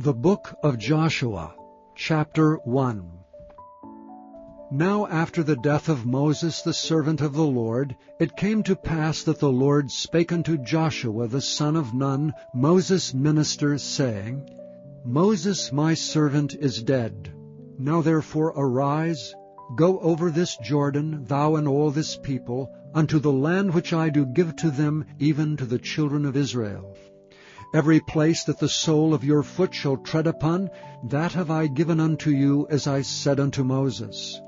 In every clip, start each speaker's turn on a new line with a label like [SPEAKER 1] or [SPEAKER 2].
[SPEAKER 1] The Book of Joshua, Chapter 1. Now after the death of Moses the servant of the Lord, it came to pass that the Lord spake unto Joshua the son of Nun, Moses' minister, saying, Moses my servant is dead. Now therefore arise, go over this Jordan, thou and all this people, unto the land which I do give to them, even to the children of Israel. Every place that the sole of your foot shall tread upon, that have I given unto you, as I said unto Moses.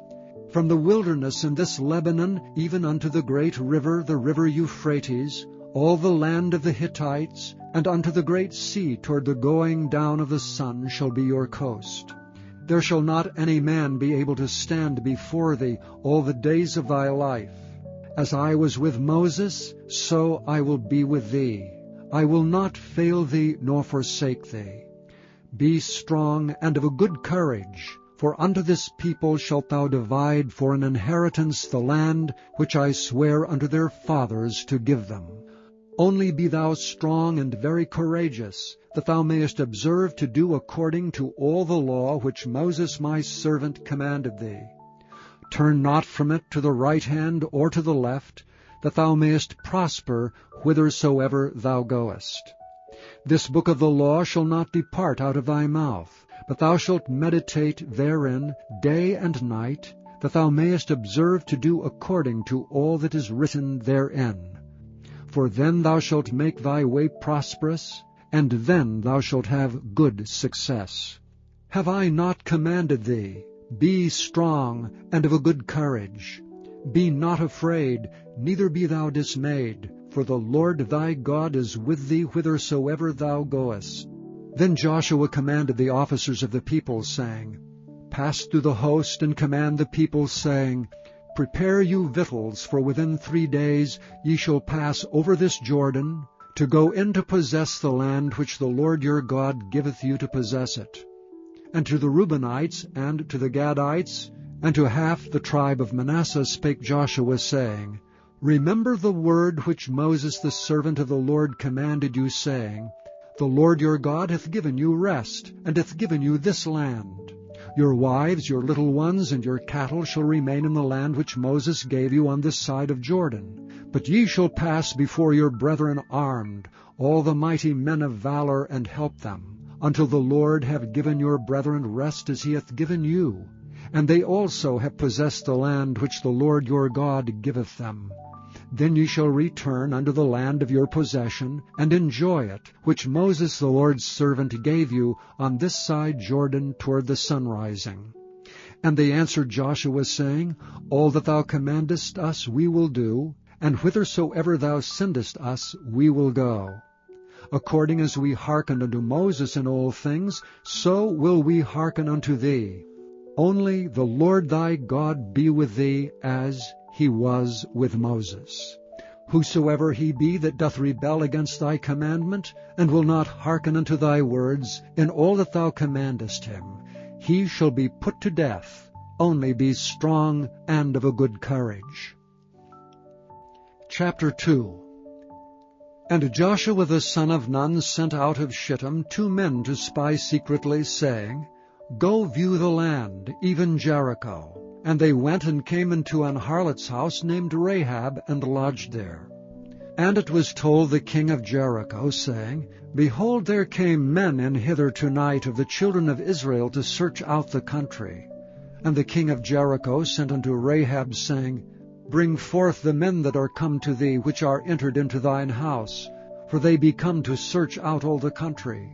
[SPEAKER 1] From the wilderness in this Lebanon, even unto the great river, the river Euphrates, all the land of the Hittites, and unto the great sea toward the going down of the sun shall be your coast. There shall not any man be able to stand before thee all the days of thy life. As I was with Moses, so I will be with thee. I will not fail thee nor forsake thee. Be strong and of a good courage, for unto this people shalt thou divide for an inheritance the land which I swear unto their fathers to give them. Only be thou strong and very courageous, that thou mayest observe to do according to all the law which Moses my servant commanded thee. Turn not from it to the right hand or to the left, that thou mayest prosper whithersoever thou goest. This book of the law shall not depart out of thy mouth, but thou shalt meditate therein day and night, that thou mayest observe to do according to all that is written therein. For then thou shalt make thy way prosperous, and then thou shalt have good success. Have I not commanded thee? Be strong and of a good courage. Be not afraid, neither be thou dismayed, for the Lord thy God is with thee whithersoever thou goest. Then Joshua commanded the officers of the people, saying, Pass through the host, and command the people, saying, Prepare you victuals, for within 3 days ye shall pass over this Jordan, to go in to possess the land which the Lord your God giveth you to possess it. And to the Reubenites, and to the Gadites, and to half the tribe of Manasseh spake Joshua, saying, Remember the word which Moses the servant of the Lord commanded you, saying, The Lord your God hath given you rest, and hath given you this land. Your wives, your little ones, and your cattle shall remain in the land which Moses gave you on this side of Jordan. But ye shall pass before your brethren armed, all the mighty men of valor, and help them, until the Lord have given your brethren rest as he hath given you. And they also have possessed the land which the Lord your God giveth them. Then ye shall return unto the land of your possession, and enjoy it, which Moses the Lord's servant gave you on this side Jordan toward the sunrising. And they answered Joshua, saying, All that thou commandest us we will do, and whithersoever thou sendest us we will go. According as we hearkened unto Moses in all things, so will we hearken unto thee. Only the Lord thy God be with thee, as he was with Moses. Whosoever he be that doth rebel against thy commandment, and will not hearken unto thy words, in all that thou commandest him, he shall be put to death. Only be strong and of a good courage. Chapter 2. And Joshua the son of Nun sent out of Shittim 2 men to spy secretly, saying, Go view the land, even Jericho. And they went and came into an harlot's house named Rahab, and lodged there. And it was told the king of Jericho, saying, Behold, there came men in hither tonight of the children of Israel to search out the country. And the king of Jericho sent unto Rahab, saying, Bring forth the men that are come to thee, which are entered into thine house, for they be come to search out all the country.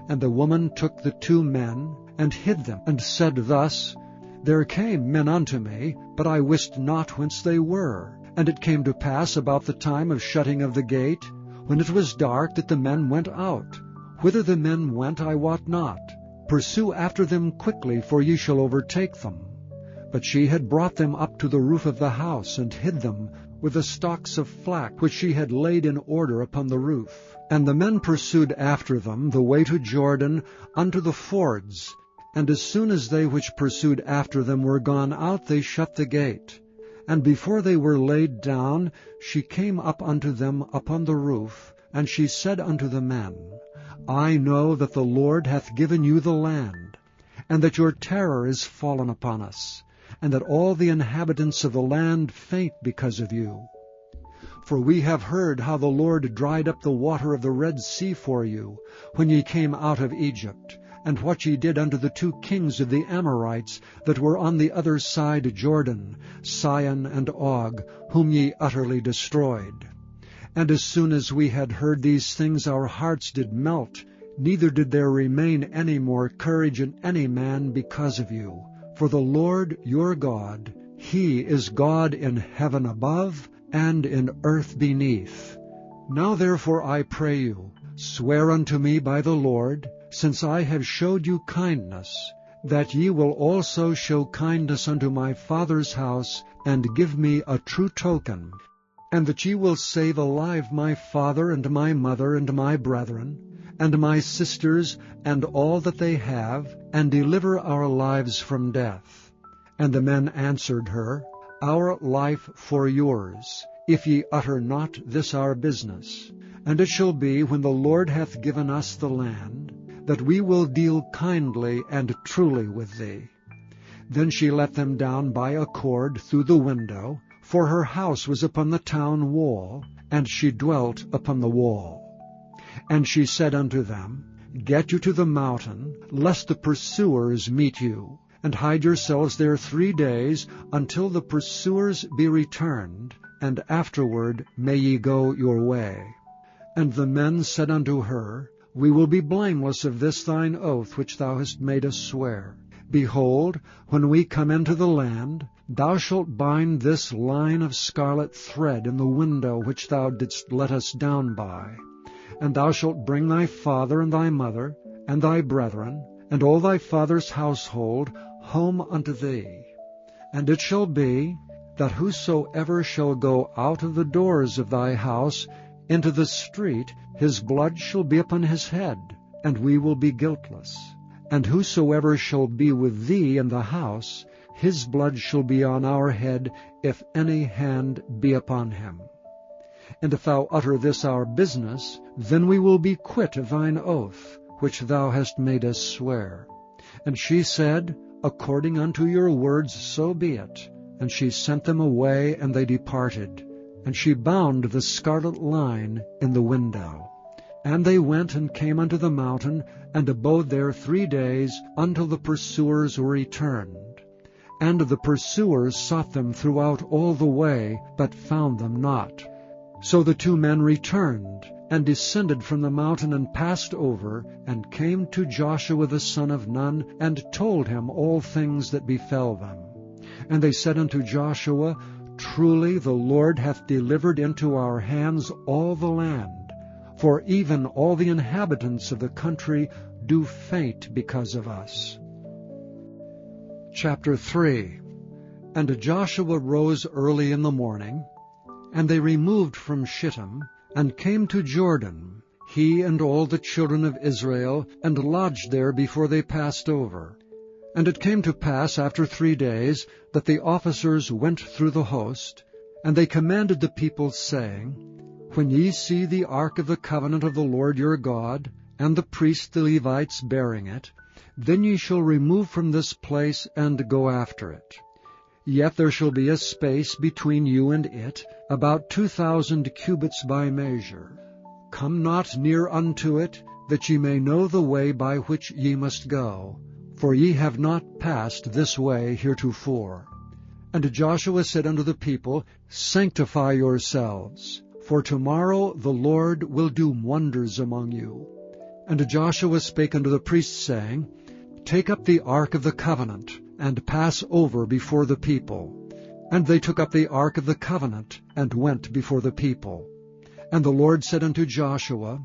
[SPEAKER 1] And the woman took the 2 men, and hid them, and said thus, There came men unto me, but I wist not whence they were. And it came to pass about the time of shutting of the gate, when it was dark, that the men went out. Whither the men went I wot not. Pursue after them quickly, for ye shall overtake them. But she had brought them up to the roof of the house, and hid them with the stalks of flax which she had laid in order upon the roof. And the men pursued after them the way to Jordan unto the fords. And as soon as they which pursued after them were gone out, they shut the gate. And before they were laid down, she came up unto them upon the roof, and she said unto the men, I know that the Lord hath given you the land, and that your terror is fallen upon us, and that all the inhabitants of the land faint because of you. For we have heard how the Lord dried up the water of the Red Sea for you, when ye came out of Egypt, and what ye did unto the 2 kings of the Amorites that were on the other side Jordan, Sihon and Og, whom ye utterly destroyed. And as soon as we had heard these things, our hearts did melt, neither did there remain any more courage in any man because of you. For the Lord your God, He is God in heaven above, and in earth beneath. Now therefore I pray you, swear unto me by the Lord, since I have showed you kindness, that ye will also show kindness unto my father's house, and give me a true token, and that ye will save alive my father and my mother and my brethren, and my sisters, and all that they have, and deliver our lives from death. And the men answered her, Our life for yours, if ye utter not this our business. And it shall be, when the Lord hath given us the land, that we will deal kindly and truly with thee. Then she let them down by a cord through the window, for her house was upon the town wall, and she dwelt upon the wall. And she said unto them, Get you to the mountain, lest the pursuers meet you, and hide yourselves there 3 days, until the pursuers be returned, and afterward may ye go your way. And the men said unto her, We will be blameless of this thine oath which thou hast made us swear. Behold, when we come into the land, thou shalt bind this line of scarlet thread in the window which thou didst let us down by. And thou shalt bring thy father and thy mother, and thy brethren, and all thy father's household, home unto thee. And it shall be, that whosoever shall go out of the doors of thy house into the street, his blood shall be upon his head, and we will be guiltless. And whosoever shall be with thee in the house, his blood shall be on our head, if any hand be upon him. And if thou utter this our business, then we will be quit of thine oath, which thou hast made us swear. And she said, According unto your words so be it. And she sent them away, and they departed. And she bound the scarlet line in the window. And they went and came unto the mountain, and abode there 3 days, until the pursuers were returned. And the pursuers sought them throughout all the way, but found them not. So the 2 men returned, and descended from the mountain, and passed over, and came to Joshua the son of Nun, and told him all things that befell them. And they said unto Joshua, Truly the Lord hath delivered into our hands all the land, for even all the inhabitants of the country do faint because of us. Chapter 3. And Joshua rose early in the morning, and they removed from Shittim, and came to Jordan, he and all the children of Israel, and lodged there before they passed over. And it came to pass after 3 days, that the officers went through the host, and they commanded the people, saying, When ye see the ark of the covenant of the Lord your God, and the priests the Levites bearing it, then ye shall remove from this place, and go after it. Yet there shall be a space between you and it, about 2,000 cubits by measure. Come not near unto it, that ye may know the way by which ye must go, for ye have not passed this way heretofore. And Joshua said unto the people, Sanctify yourselves, for tomorrow the Lord will do wonders among you. And Joshua spake unto the priests, saying, Take up the ark of the covenant, and pass over before the people. And they took up the ark of the covenant, and went before the people. And the Lord said unto Joshua,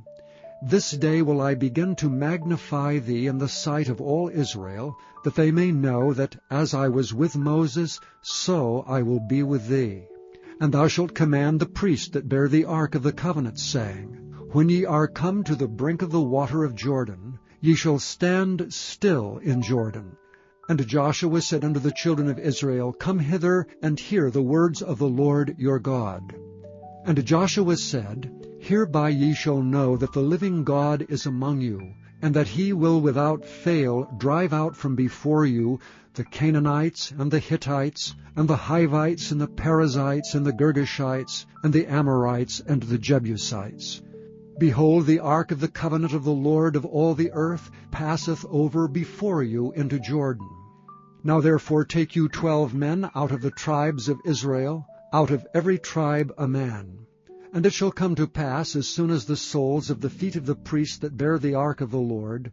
[SPEAKER 1] This day will I begin to magnify thee in the sight of all Israel, that they may know that as I was with Moses, so I will be with thee. And thou shalt command the priests that bear the ark of the covenant, saying, When ye are come to the brink of the water of Jordan, ye shall stand still in Jordan. And Joshua said unto the children of Israel, Come hither, and hear the words of the Lord your God. And Joshua said, Hereby ye shall know that the living God is among you, and that he will without fail drive out from before you the Canaanites, and the Hittites, and the Hivites, and the Perizzites, and the Girgashites, and the Amorites, and the Jebusites. Behold, the ark of the covenant of the Lord of all the earth passeth over before you into Jordan. Now therefore take you 12 men out of the tribes of Israel, out of every tribe a man. And it shall come to pass, as soon as the soles of the feet of the priests that bear the ark of the Lord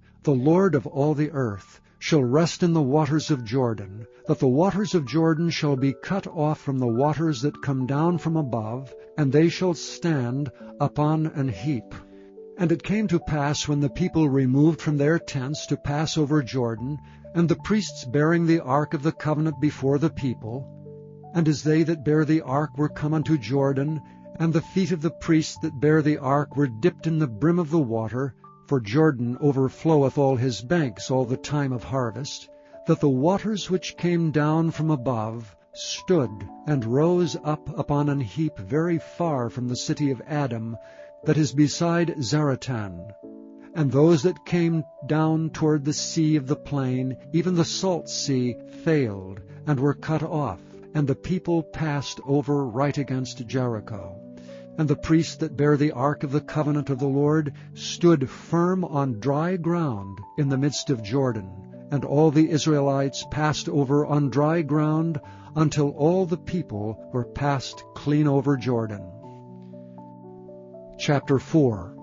[SPEAKER 1] of all the earth, shall rest in the waters of Jordan, that the waters of Jordan shall be cut off from the waters that come down from above, and they shall stand upon an heap. And it came to pass, when the people removed from their tents to pass over Jordan, and the priests bearing the ark of the covenant before the people, and as they that bear the ark were come unto Jordan, and the feet of the priests that bear the ark were dipped in the brim of the water, for Jordan overfloweth all his banks all the time of harvest, that the waters which came down from above stood and rose up upon an heap very far from the city of Adam, that is beside Zaratan. And those that came down toward the sea of the plain, even the salt sea, failed, and were cut off, and the people passed over right against Jericho. And the priests that bear the ark of the covenant of the Lord stood firm on dry ground in the midst of Jordan, and all the Israelites passed over on dry ground until all the people were passed clean over Jordan. Chapter 4.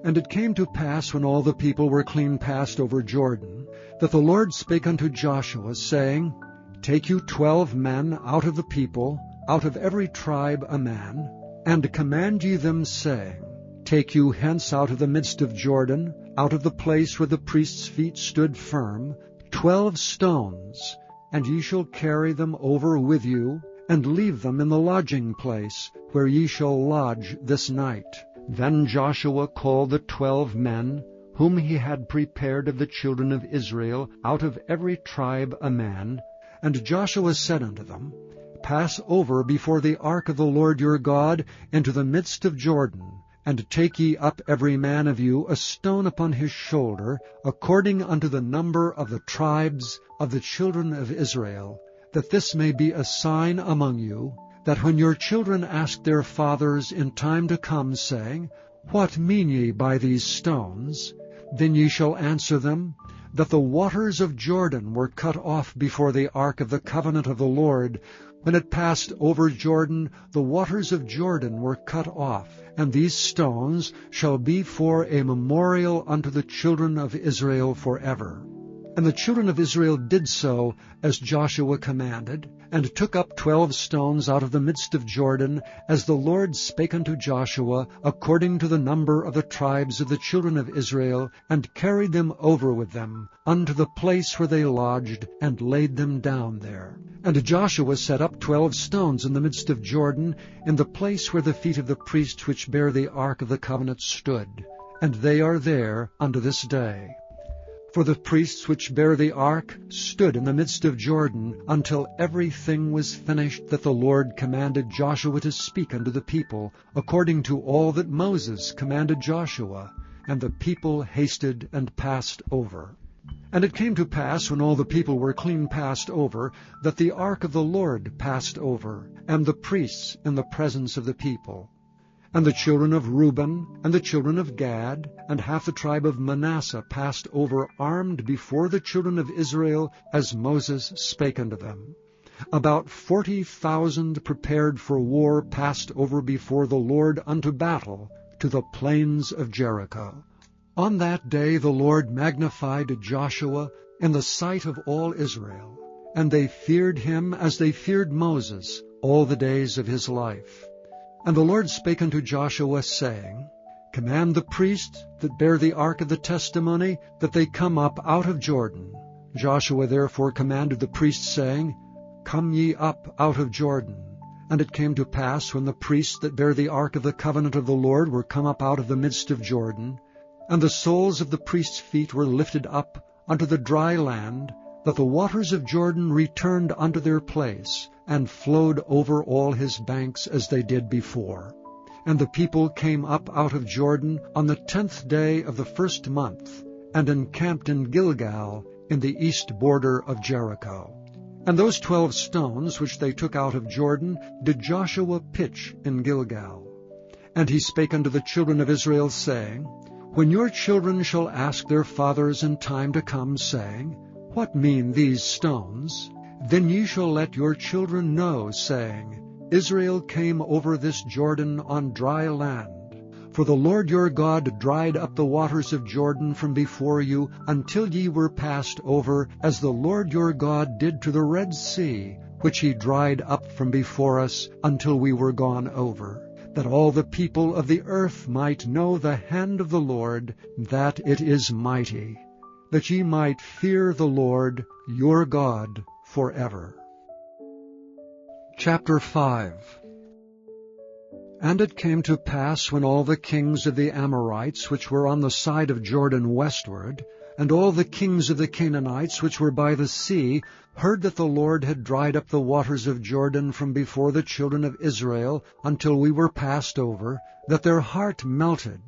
[SPEAKER 1] And it came to pass, when all the people were clean passed over Jordan, that the Lord spake unto Joshua, saying, Take you 12 men out of the people, out of every tribe a man, and command ye them, saying, Take you hence out of the midst of Jordan, out of the place where the priest's feet stood firm, 12 stones, and ye shall carry them over with you, and leave them in the lodging place, where ye shall lodge this night. Then Joshua called the 12 men, whom he had prepared of the children of Israel, out of every tribe a man, and Joshua said unto them, Pass over before the ark of the Lord your God into the midst of Jordan, and take ye up every man of you a stone upon his shoulder, according unto the number of the tribes of the children of Israel, that this may be a sign among you, that when your children ask their fathers in time to come, saying, What mean ye by these stones? Then ye shall answer them, that the waters of Jordan were cut off before the ark of the covenant of the Lord. When it passed over Jordan, the waters of Jordan were cut off, and these stones shall be for a memorial unto the children of Israel forever. And the children of Israel did so as Joshua commanded, and took up 12 stones out of the midst of Jordan, as the Lord spake unto Joshua, according to the number of the tribes of the children of Israel, and carried them over with them unto the place where they lodged, and laid them down there. And Joshua set up 12 stones in the midst of Jordan, in the place where the feet of the priests which bear the ark of the covenant stood, and they are there unto this day. For the priests which bear the ark stood in the midst of Jordan, until everything was finished that the Lord commanded Joshua to speak unto the people, according to all that Moses commanded Joshua. And the people hasted and passed over. And it came to pass, when all the people were clean passed over, that the ark of the Lord passed over, and the priests in the presence of the people. And the children of Reuben, and the children of Gad, and half the tribe of Manasseh passed over armed before the children of Israel, as Moses spake unto them. About 40,000 prepared for war passed over before the Lord unto battle, to the plains of Jericho. On that day the Lord magnified Joshua in the sight of all Israel, and they feared him as they feared Moses all the days of his life. And the Lord spake unto Joshua, saying, Command the priests that bear the ark of the testimony, that they come up out of Jordan. Joshua therefore commanded the priests, saying, Come ye up out of Jordan. And it came to pass, when the priests that bear the ark of the covenant of the Lord were come up out of the midst of Jordan, and the soles of the priests' feet were lifted up unto the dry land, that the waters of Jordan returned unto their place, and flowed over all his banks as they did before. And the people came up out of Jordan on the 10th day of the first month, and encamped in Gilgal, in the east border of Jericho. And those 12 stones which they took out of Jordan did Joshua pitch in Gilgal. And he spake unto the children of Israel, saying, When your children shall ask their fathers in time to come, saying, What mean these stones? Then ye shall let your children know, saying, Israel came over this Jordan on dry land. For the Lord your God dried up the waters of Jordan from before you, until ye were passed over, as the Lord your God did to the Red Sea, which he dried up from before us, until we were gone over, that all the people of the earth might know the hand of the Lord, that it is mighty, that ye might fear the Lord your God forever. Chapter 5. And it came to pass, when all the kings of the Amorites, which were on the side of Jordan westward, and all the kings of the Canaanites, which were by the sea, heard that the Lord had dried up the waters of Jordan from before the children of Israel, until we were passed over, that their heart melted,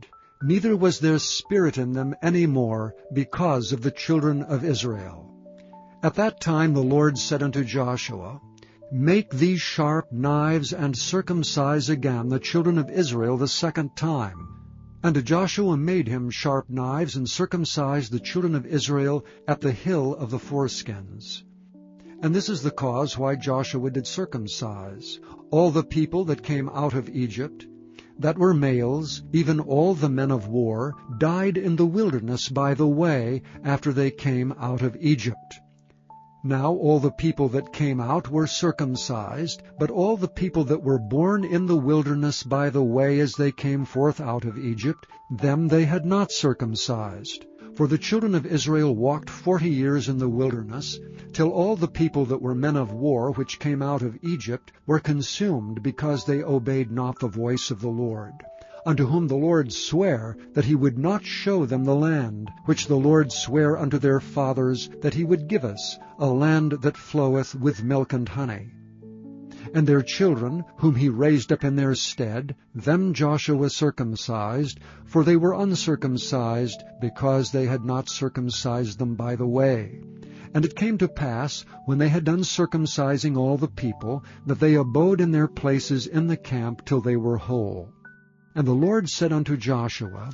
[SPEAKER 1] neither was there spirit in them any more, because of the children of Israel. At that time the Lord said unto Joshua, Make these sharp knives, and circumcise again the children of Israel the second time. And Joshua made him sharp knives, and circumcised the children of Israel at the hill of the foreskins. And this is the cause why Joshua did circumcise all the people that came out of Egypt, that were males, even all the men of war, died in the wilderness by the way, after they came out of Egypt. Now all the people that came out were circumcised, but all the people that were born in the wilderness by the way as they came forth out of Egypt, them they had not circumcised. For the children of Israel walked 40 years in the wilderness, till all the people that were men of war which came out of Egypt were consumed, because they obeyed not the voice of the Lord, unto whom the Lord sware that he would not show them the land, which the Lord sware unto their fathers that he would give us, a land that floweth with milk and honey. And their children, whom he raised up in their stead, them Joshua circumcised, for they were uncircumcised, because they had not circumcised them by the way. And it came to pass, when they had done circumcising all the people, that they abode in their places in the camp till they were whole. And the Lord said unto Joshua,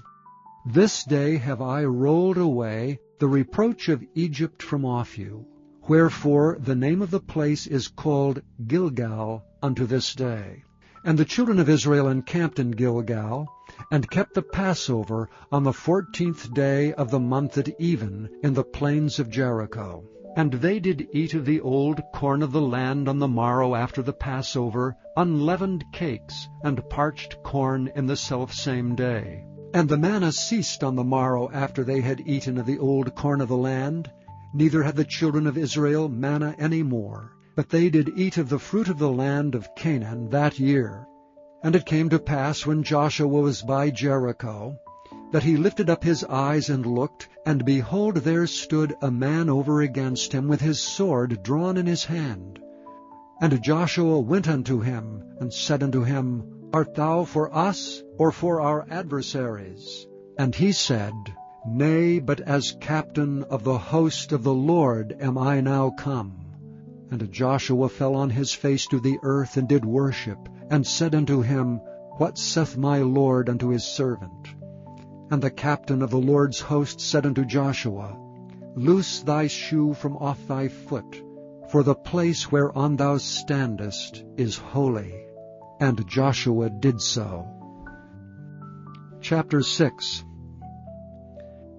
[SPEAKER 1] This day have I rolled away the reproach of Egypt from off you. Wherefore the name of the place is called Gilgal unto this day. And the children of Israel encamped in Gilgal, and kept the Passover on the 14th day of the month at even, in the plains of Jericho. And they did eat of the old corn of the land on the morrow after the Passover, unleavened cakes, and parched corn in the selfsame day. And the manna ceased on the morrow after they had eaten of the old corn of the land. Neither had the children of Israel manna any more, but they did eat of the fruit of the land of Canaan that year. And it came to pass, when Joshua was by Jericho, that he lifted up his eyes and looked, and behold, there stood a man over against him with his sword drawn in his hand. And Joshua went unto him, and said unto him, Art thou for us, or for our adversaries? And he said, Nay, but as captain of the host of the Lord am I now come. And Joshua fell on his face to the earth, and did worship, and said unto him, What saith my Lord unto his servant? And the captain of the Lord's host said unto Joshua, Loose thy shoe from off thy foot, for the place whereon thou standest is holy. And Joshua did so. Chapter 6.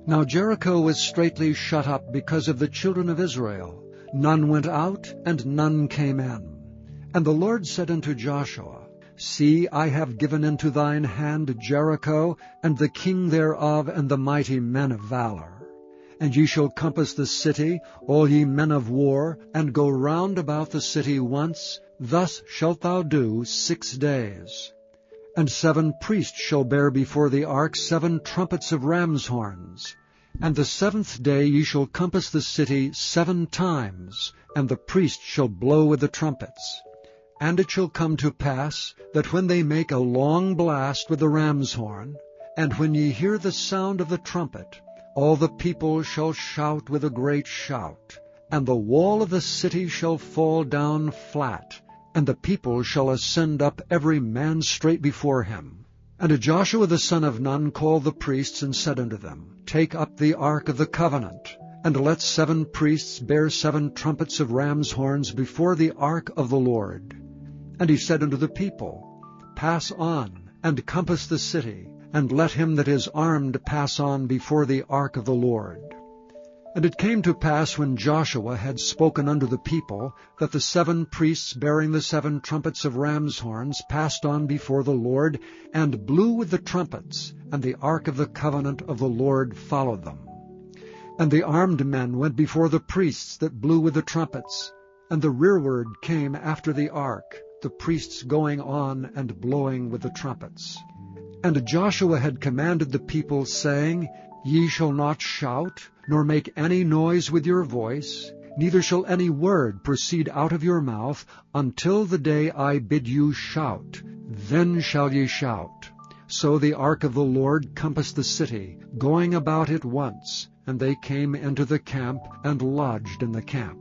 [SPEAKER 1] Now Jericho was straitly shut up because of the children of Israel. None went out, and none came in. And the Lord said unto Joshua, See, I have given into thine hand Jericho, and the king thereof, and the mighty men of valor. And ye shall compass the city, all ye men of war, and go round about the city once. Thus shalt thou do 6 days. And 7 priests shall bear before the ark 7 trumpets of ram's horns. And the 7th day ye shall compass the city 7 times, and the priests shall blow with the trumpets. And it shall come to pass, that when they make a long blast with the ram's horn, and when ye hear the sound of the trumpet, all the people shall shout with a great shout, and the wall of the city shall fall down flat, and the people shall ascend up every man straight before him. And Joshua the son of Nun called the priests, and said unto them, Take up the ark of the covenant, and let 7 priests bear 7 trumpets of ram's horns before the ark of the Lord. And he said unto the people, Pass on, and compass the city, and let him that is armed pass on before the ark of the Lord. And it came to pass, when Joshua had spoken unto the people, that the 7 priests bearing the 7 trumpets of ram's horns passed on before the Lord, and blew with the trumpets, and the ark of the covenant of the Lord followed them. And the armed men went before the priests that blew with the trumpets, and the rearward came after the ark, the priests going on and blowing with the trumpets. And Joshua had commanded the people, saying, Ye shall not shout, nor make any noise with your voice, neither shall any word proceed out of your mouth, until the day I bid you shout. Then shall ye shout. So the ark of the Lord compassed the city, going about it once, and they came into the camp, and lodged in the camp.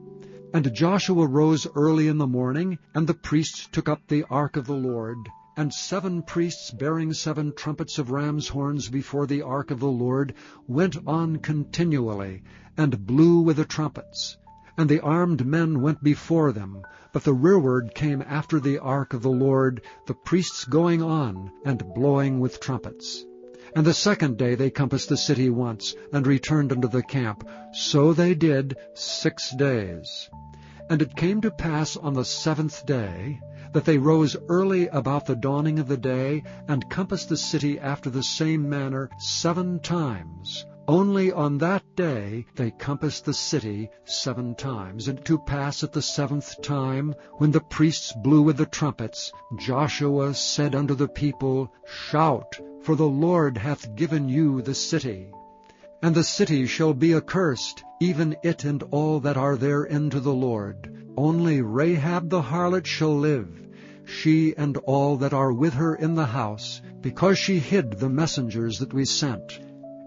[SPEAKER 1] And Joshua rose early in the morning, and the priests took up the ark of the Lord, and 7 priests bearing 7 trumpets of ram's horns before the ark of the Lord went on continually, and blew with the trumpets. And the armed men went before them, but the rearward came after the ark of the Lord, the priests going on, and blowing with trumpets. And the 2nd day they compassed the city once, and returned unto the camp. So they did 6 days. And it came to pass on the 7th day, that they rose early about the dawning of the day, and compassed the city after the same manner 7 times. Only on that day they compassed the city 7 times. And to pass at the 7th time, when the priests blew with the trumpets, Joshua said unto the people, Shout, for the Lord hath given you the city. And the city shall be accursed, even it and all that are therein to the Lord. Only Rahab the harlot shall live, she and all that are with her in the house, because she hid the messengers that we sent.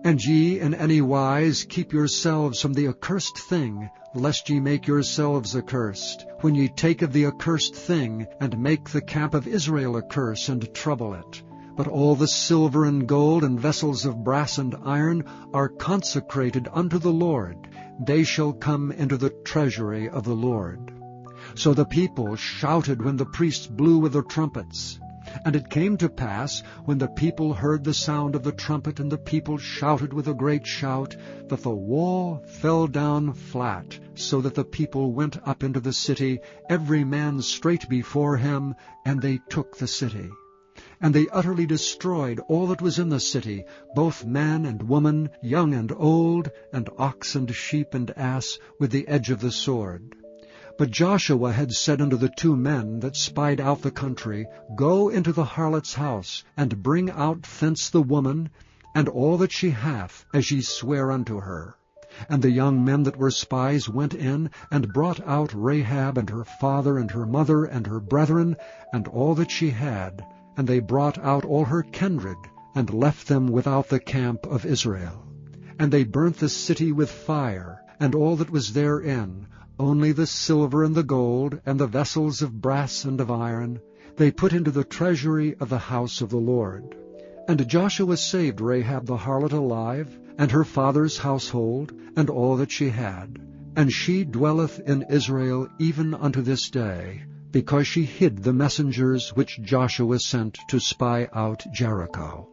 [SPEAKER 1] And ye in any wise keep yourselves from the accursed thing, lest ye make yourselves accursed, when ye take of the accursed thing, and make the camp of Israel a curse, and trouble it. But all the silver and gold and vessels of brass and iron are consecrated unto the Lord. They shall come into the treasury of the Lord. So the people shouted when the priests blew with their trumpets. And it came to pass, when the people heard the sound of the trumpet, and the people shouted with a great shout, that the wall fell down flat, so that the people went up into the city, every man straight before him, and they took the city. And they utterly destroyed all that was in the city, both man and woman, young and old, and ox and sheep and ass, with the edge of the sword. But Joshua had said unto the 2 men that spied out the country, Go into the harlot's house, and bring out thence the woman, and all that she hath, as ye swear unto her. And the young men that were spies went in, and brought out Rahab, and her father, and her mother, and her brethren, and all that she had. And they brought out all her kindred, and left them without the camp of Israel. And they burnt the city with fire, and all that was therein, only the silver and the gold, and the vessels of brass and of iron, they put into the treasury of the house of the Lord. And Joshua saved Rahab the harlot alive, and her father's household, and all that she had. And she dwelleth in Israel even unto this day, because she hid the messengers which Joshua sent to spy out Jericho.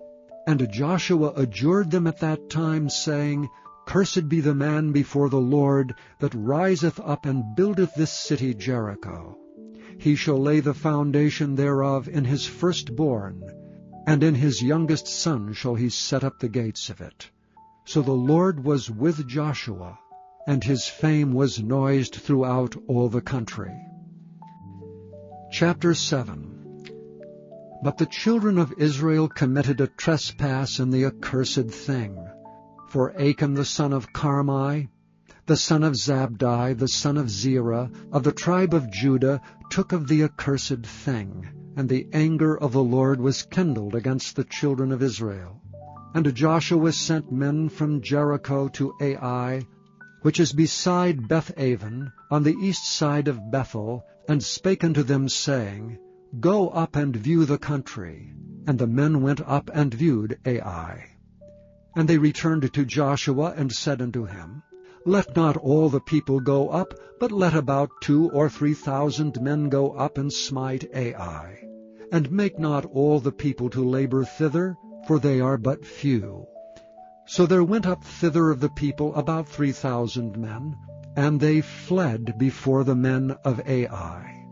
[SPEAKER 1] And Joshua adjured them at that time, saying, Cursed be the man before the Lord that riseth up and buildeth this city Jericho. He shall lay the foundation thereof in his firstborn, and in his youngest son shall he set up the gates of it. So the Lord was with Joshua, and his fame was noised throughout all the country. Chapter 7. But the children of Israel committed a trespass in the accursed thing. For Achan the son of Carmi, the son of Zabdi, the son of Zerah, of the tribe of Judah, took of the accursed thing, and the anger of the Lord was kindled against the children of Israel. And Joshua sent men from Jericho to Ai, which is beside Beth-aven, on the east side of Bethel, and spake unto them, saying, Go up and view the country. And the men went up and viewed Ai. And they returned to Joshua, and said unto him, Let not all the people go up, but let about 2,000 or 3,000 men go up and smite Ai. And make not all the people to labor thither, for they are but few. So there went up thither of the people about 3,000 men, and they fled before the men of Ai.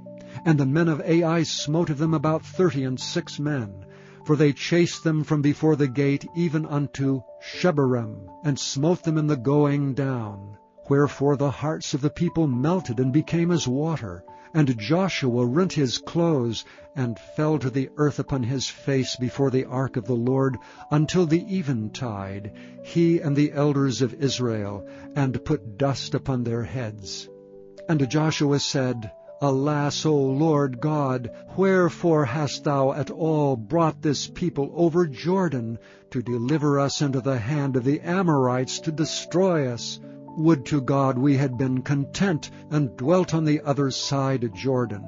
[SPEAKER 1] And the men of Ai smote of them about 36 men, for they chased them from before the gate even unto Shebarim, and smote them in the going down. Wherefore the hearts of the people melted and became as water. And Joshua rent his clothes, and fell to the earth upon his face before the ark of the Lord, until the eventide, he and the elders of Israel, and put dust upon their heads. And Joshua said, Alas, O Lord God, wherefore hast thou at all brought this people over Jordan, to deliver us into the hand of the Amorites to destroy us? Would to God we had been content, and dwelt on the other side Jordan.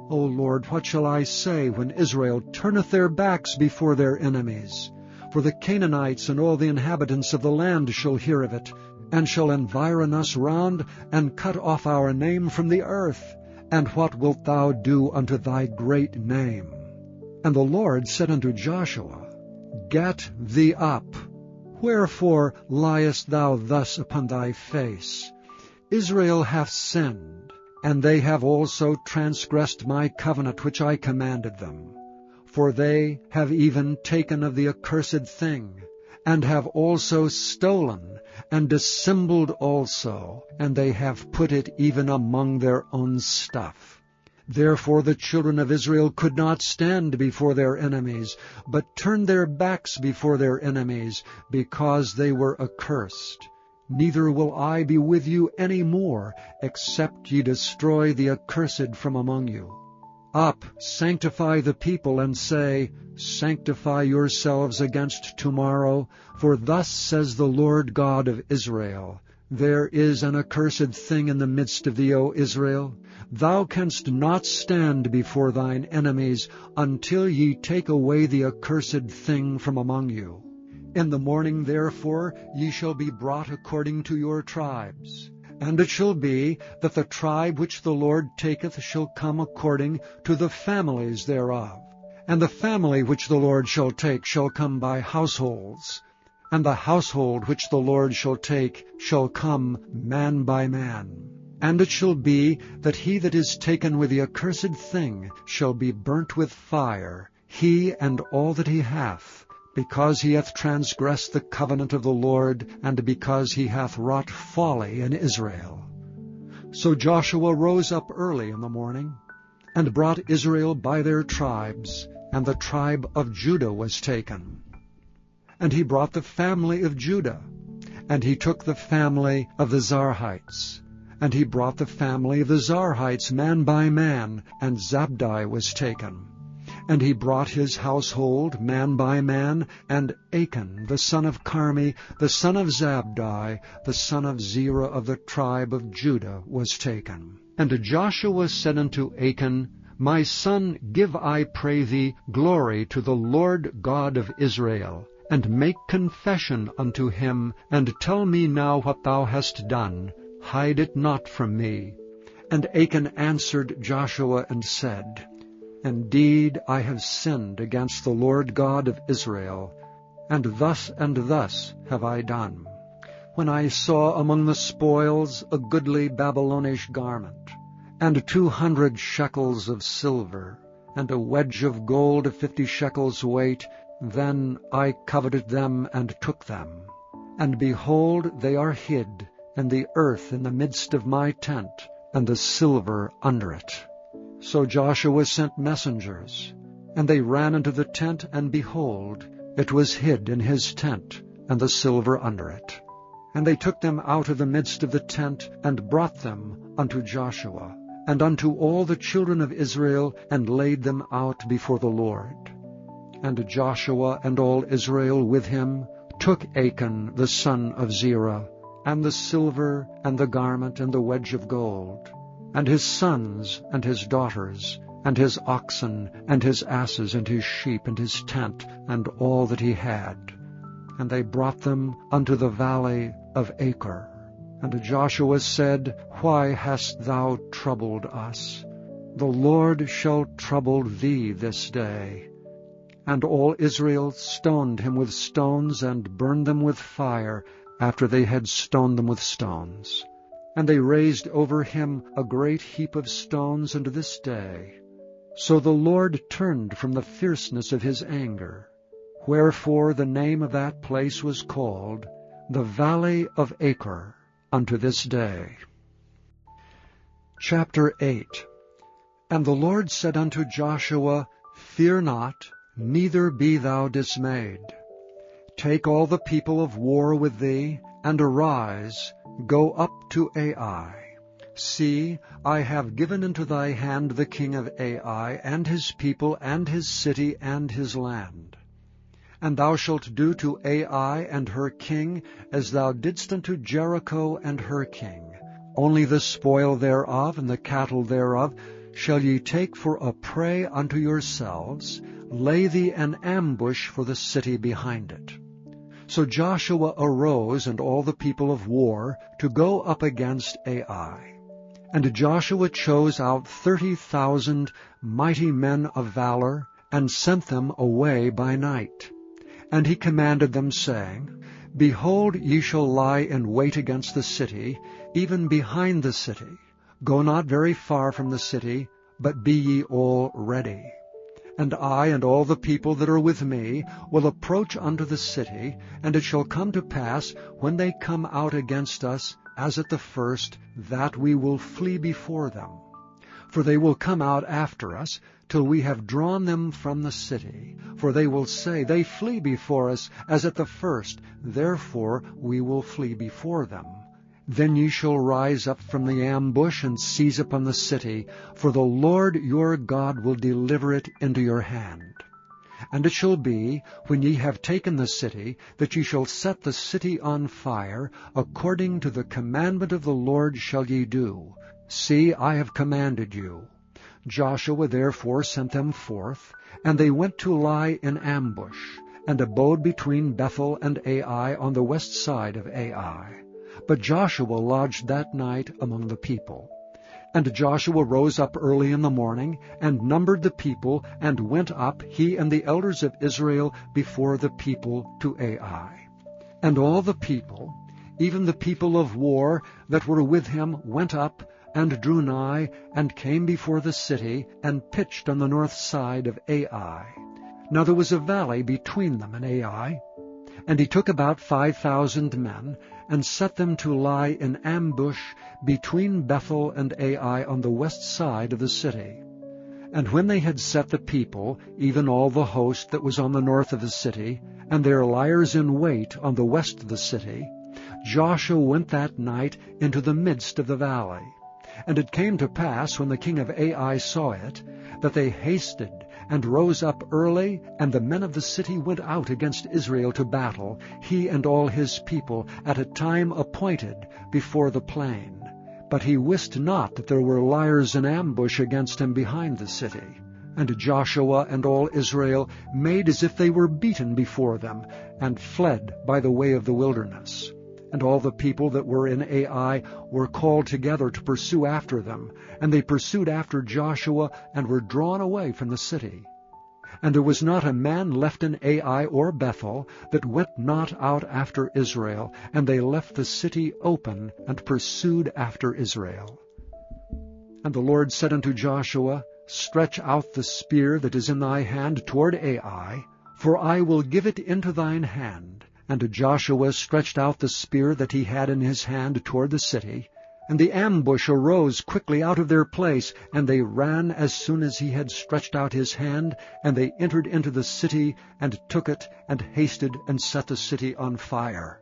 [SPEAKER 1] O Lord, what shall I say when Israel turneth their backs before their enemies? For the Canaanites and all the inhabitants of the land shall hear of it, and shall environ us round, and cut off our name from the earth. And what wilt thou do unto thy great name? And the Lord said unto Joshua, Get thee up. Wherefore liest thou thus upon thy face? Israel hath sinned, and they have also transgressed my covenant which I commanded them. For they have even taken of the accursed thing, and have also stolen, and dissembled also, and they have put it even among their own stuff. Therefore the children of Israel could not stand before their enemies, but turned their backs before their enemies, because they were accursed. Neither will I be with you any more, except ye destroy the accursed from among you. Up, sanctify the people, and say, Sanctify yourselves against tomorrow, for thus says the Lord God of Israel, There is an accursed thing in the midst of thee, O Israel. Thou canst not stand before thine enemies, until ye take away the accursed thing from among you. In the morning, therefore, ye shall be brought according to your tribes. And it shall be that the tribe which the Lord taketh shall come according to the families thereof. And the family which the Lord shall take shall come by households. And the household which the Lord shall take shall come man by man. And it shall be that he that is taken with the accursed thing shall be burnt with fire, he and all that he hath, because he hath transgressed the covenant of the Lord, and because he hath wrought folly in Israel. So Joshua rose up early in the morning, and brought Israel by their tribes, and the tribe of Judah was taken. And he brought the family of Judah, and he took the family of the Zarhites. And he brought the family of the Zarhites man by man, and Zabdi was taken. And he brought his household man by man, and Achan the son of Carmi, the son of Zabdi, the son of Zerah of the tribe of Judah, was taken. And Joshua said unto Achan, My son, give, I pray thee, glory to the Lord God of Israel, and make confession unto him, and tell me now what thou hast done. Hide it not from me. And Achan answered Joshua and said, Indeed, I have sinned against the Lord God of Israel, and thus have I done. When I saw among the spoils a goodly Babylonish garment, and 200 shekels of silver, and a wedge of gold of 50 shekels weight, then I coveted them and took them. And behold, they are hid, and the earth in the midst of my tent, and the silver under it. So Joshua sent messengers, and they ran into the tent, and behold, it was hid in his tent, and the silver under it. And they took them out of the midst of the tent, and brought them unto Joshua, and unto all the children of Israel, and laid them out before the Lord. And Joshua and all Israel with him took Achan the son of Zerah, and the silver, and the garment, and the wedge of gold, and his sons, and his daughters, and his oxen, and his asses, and his sheep, and his tent, and all that he had. And they brought them unto the valley of Achor. And Joshua said, Why hast thou troubled us? The Lord shall trouble thee this day. And all Israel stoned him with stones, and burned them with fire, after they had stoned them with stones. And they raised over him a great heap of stones unto this day. So the Lord turned from the fierceness of his anger. Wherefore the name of that place was called the Valley of Achor unto this day. Chapter 8. And the Lord said unto Joshua, Fear not, neither be thou dismayed. Take all the people of war with thee, and arise, go up to Ai. See, I have given into thy hand the king of Ai, and his people, and his city, and his land. And thou shalt do to Ai and her king as thou didst unto Jericho and her king. Only the spoil thereof and the cattle thereof shall ye take for a prey unto yourselves. Lay thee an ambush for the city behind it. So Joshua arose and all the people of war to go up against Ai. And Joshua chose out 30,000 mighty men of valor, and sent them away by night. And he commanded them, saying, Behold, ye shall lie in wait against the city, even behind the city. Go not very far from the city, but be ye all ready. And I and all the people that are with me will approach unto the city, and it shall come to pass, when they come out against us, as at the first, that we will flee before them. For they will come out after us, till we have drawn them from the city. For they will say, They flee before us, as at the first, therefore we will flee before them. Then ye shall rise up from the ambush, and seize upon the city, for the Lord your God will deliver it into your hand. And it shall be, when ye have taken the city, that ye shall set the city on fire, according to the commandment of the Lord shall ye do. See, I have commanded you. Joshua therefore sent them forth, and they went to lie in ambush, and abode between Bethel and Ai on the west side of Ai. But Joshua lodged that night among the people. And Joshua rose up early in the morning, and numbered the people, and went up, he and the elders of Israel, before the people to Ai. And all the people, even the people of war that were with him, went up, and drew nigh, and came before the city, and pitched on the north side of Ai. Now there was a valley between them and Ai. And he took about 5,000 men, and set them to lie in ambush between Bethel and Ai on the west side of the city. And when they had set the people, even all the host that was on the north of the city, and their liers in wait on the west of the city, Joshua went that night into the midst of the valley. And it came to pass, when the king of Ai saw it, that they hasted and rose up early, and the men of the city went out against Israel to battle, he and all his people, at a time appointed before the plain. But he wist not that there were liers in ambush against him behind the city. And Joshua and all Israel made as if they were beaten before them, and fled by the way of the wilderness. And all the people that were in Ai were called together to pursue after them. And they pursued after Joshua, and were drawn away from the city. And there was not a man left in Ai or Bethel that went not out after Israel. And they left the city open, and pursued after Israel. And the Lord said unto Joshua, Stretch out the spear that is in thy hand toward Ai, for I will give it into thine hand. And Joshua stretched out the spear that he had in his hand toward the city. And the ambush arose quickly out of their place, and they ran as soon as he had stretched out his hand, and they entered into the city, and took it, and hasted, and set the city on fire.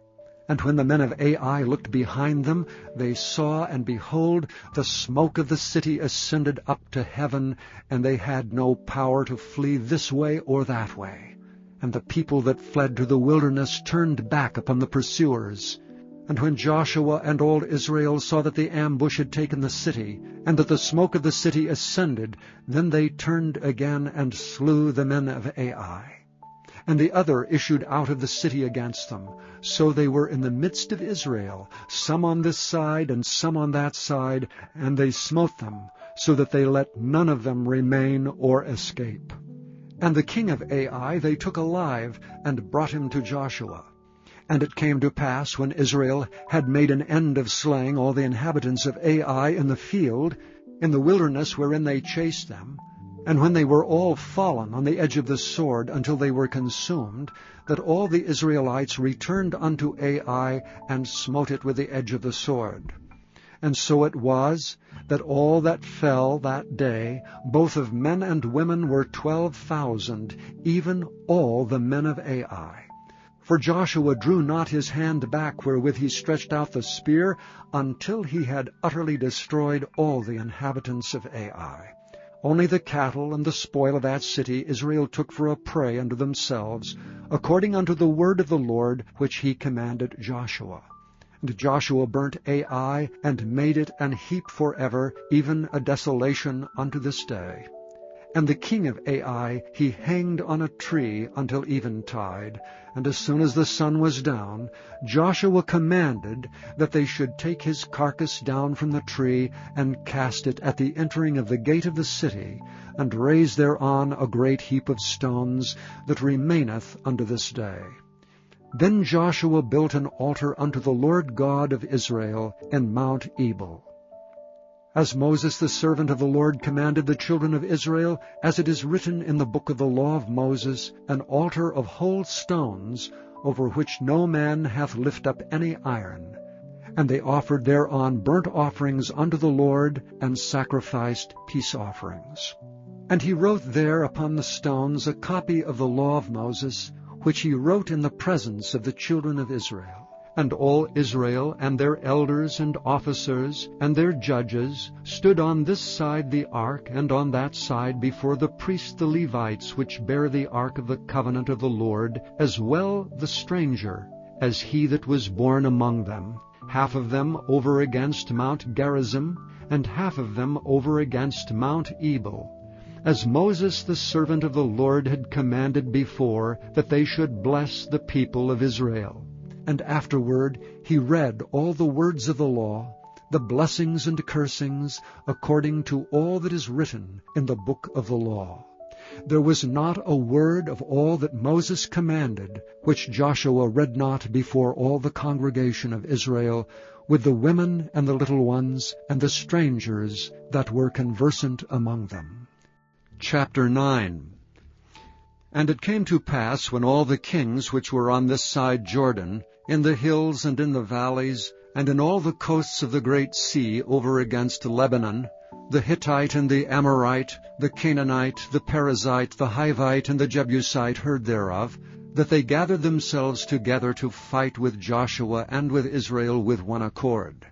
[SPEAKER 1] And when the men of Ai looked behind them, they saw, and behold, the smoke of the city ascended up to heaven, and they had no power to flee this way or that way. And the people that fled to the wilderness turned back upon the pursuers. And when Joshua and all Israel saw that the ambush had taken the city, and that the smoke of the city ascended, then they turned again and slew the men of Ai. And the other issued out of the city against them. So they were in the midst of Israel, some on this side and some on that side, and they smote them, so that they let none of them remain or escape. And the king of Ai they took alive, and brought him to Joshua. And it came to pass, when Israel had made an end of slaying all the inhabitants of Ai in the field, in the wilderness wherein they chased them, and when they were all fallen on the edge of the sword until they were consumed, that all the Israelites returned unto Ai, and smote it with the edge of the sword. And so it was, that all that fell that day, both of men and women, were 12,000, even all the men of Ai. For Joshua drew not his hand back wherewith he stretched out the spear, until he had utterly destroyed all the inhabitants of Ai. Only the cattle and the spoil of that city Israel took for a prey unto themselves, according unto the word of the Lord which he commanded Joshua. And Joshua burnt Ai, and made it an heap forever, even a desolation unto this day. And the king of Ai he hanged on a tree until eventide. And as soon as the sun was down, Joshua commanded that they should take his carcass down from the tree, and cast it at the entering of the gate of the city, and raise thereon a great heap of stones, that remaineth unto this day. Then Joshua built an altar unto the Lord God of Israel in Mount Ebal. As Moses the servant of the Lord commanded the children of Israel, as it is written in the book of the law of Moses, an altar of whole stones, over which no man hath lift up any iron. And they offered thereon burnt offerings unto the Lord, and sacrificed peace offerings. And he wrote there upon the stones a copy of the law of Moses, which he wrote in the presence of the children of Israel. And all Israel, and their elders and officers, and their judges, stood on this side the ark, and on that side before the priests the Levites, which bear the ark of the covenant of the Lord, as well the stranger, as he that was born among them, half of them over against Mount Gerizim, and half of them over against Mount Ebal, as Moses the servant of the Lord had commanded before, that they should bless the people of Israel. And afterward he read all the words of the law, the blessings and cursings, according to all that is written in the book of the law. There was not a word of all that Moses commanded, which Joshua read not before all the congregation of Israel, with the women and the little ones, and the strangers that were conversant among them. Chapter 9. And it came to pass, when all the kings which were on this side Jordan, in the hills and in the valleys, and in all the coasts of the great sea over against Lebanon, the Hittite and the Amorite, the Canaanite, the Perizzite, the Hivite, and the Jebusite heard thereof, that they gathered themselves together to fight with Joshua and with Israel with one accord.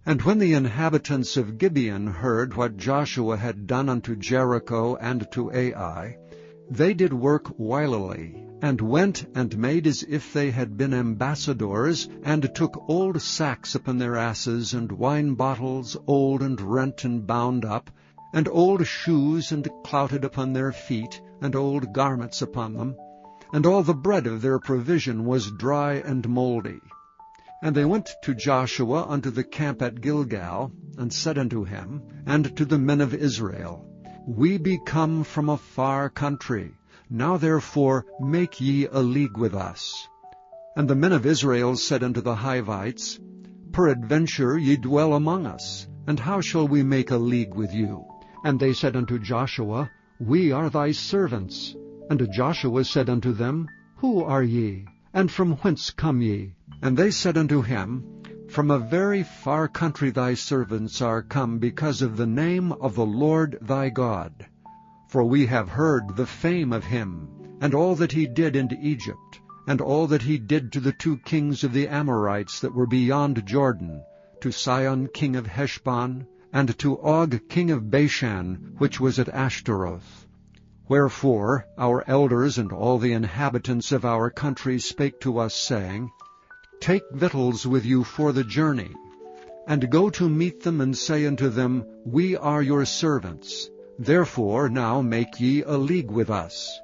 [SPEAKER 1] And when the inhabitants of Gibeon heard what Joshua had done unto Jericho and to Ai, they did work wilily, and went and made as if they had been ambassadors, and took old sacks upon their asses, and wine bottles old and rent and bound up, and old shoes and clouted upon their feet, and old garments upon them, and all the bread of their provision was dry and mouldy. And they went to Joshua unto the camp at Gilgal, and said unto him, and to the men of Israel, We be come from a far country. Now therefore make ye a league with us. And the men of Israel said unto the Hivites, Peradventure ye dwell among us, and how shall we make a league with you? And they said unto Joshua, We are thy servants. And Joshua said unto them, Who are ye? And from whence come ye? And they said unto him, From a very far country thy servants are come, because of the name of the Lord thy God. For we have heard the fame of him, and all that he did in Egypt, and all that he did to the 2 kings of the Amorites that were beyond Jordan, to Sihon king of Heshbon, and to Og king of Bashan, which was at Ashtaroth. Wherefore our elders and all the inhabitants of our country spake to us, saying, Take victuals with you for the journey, and go to meet them, and say unto them, We are your servants. Therefore now make ye a league with us.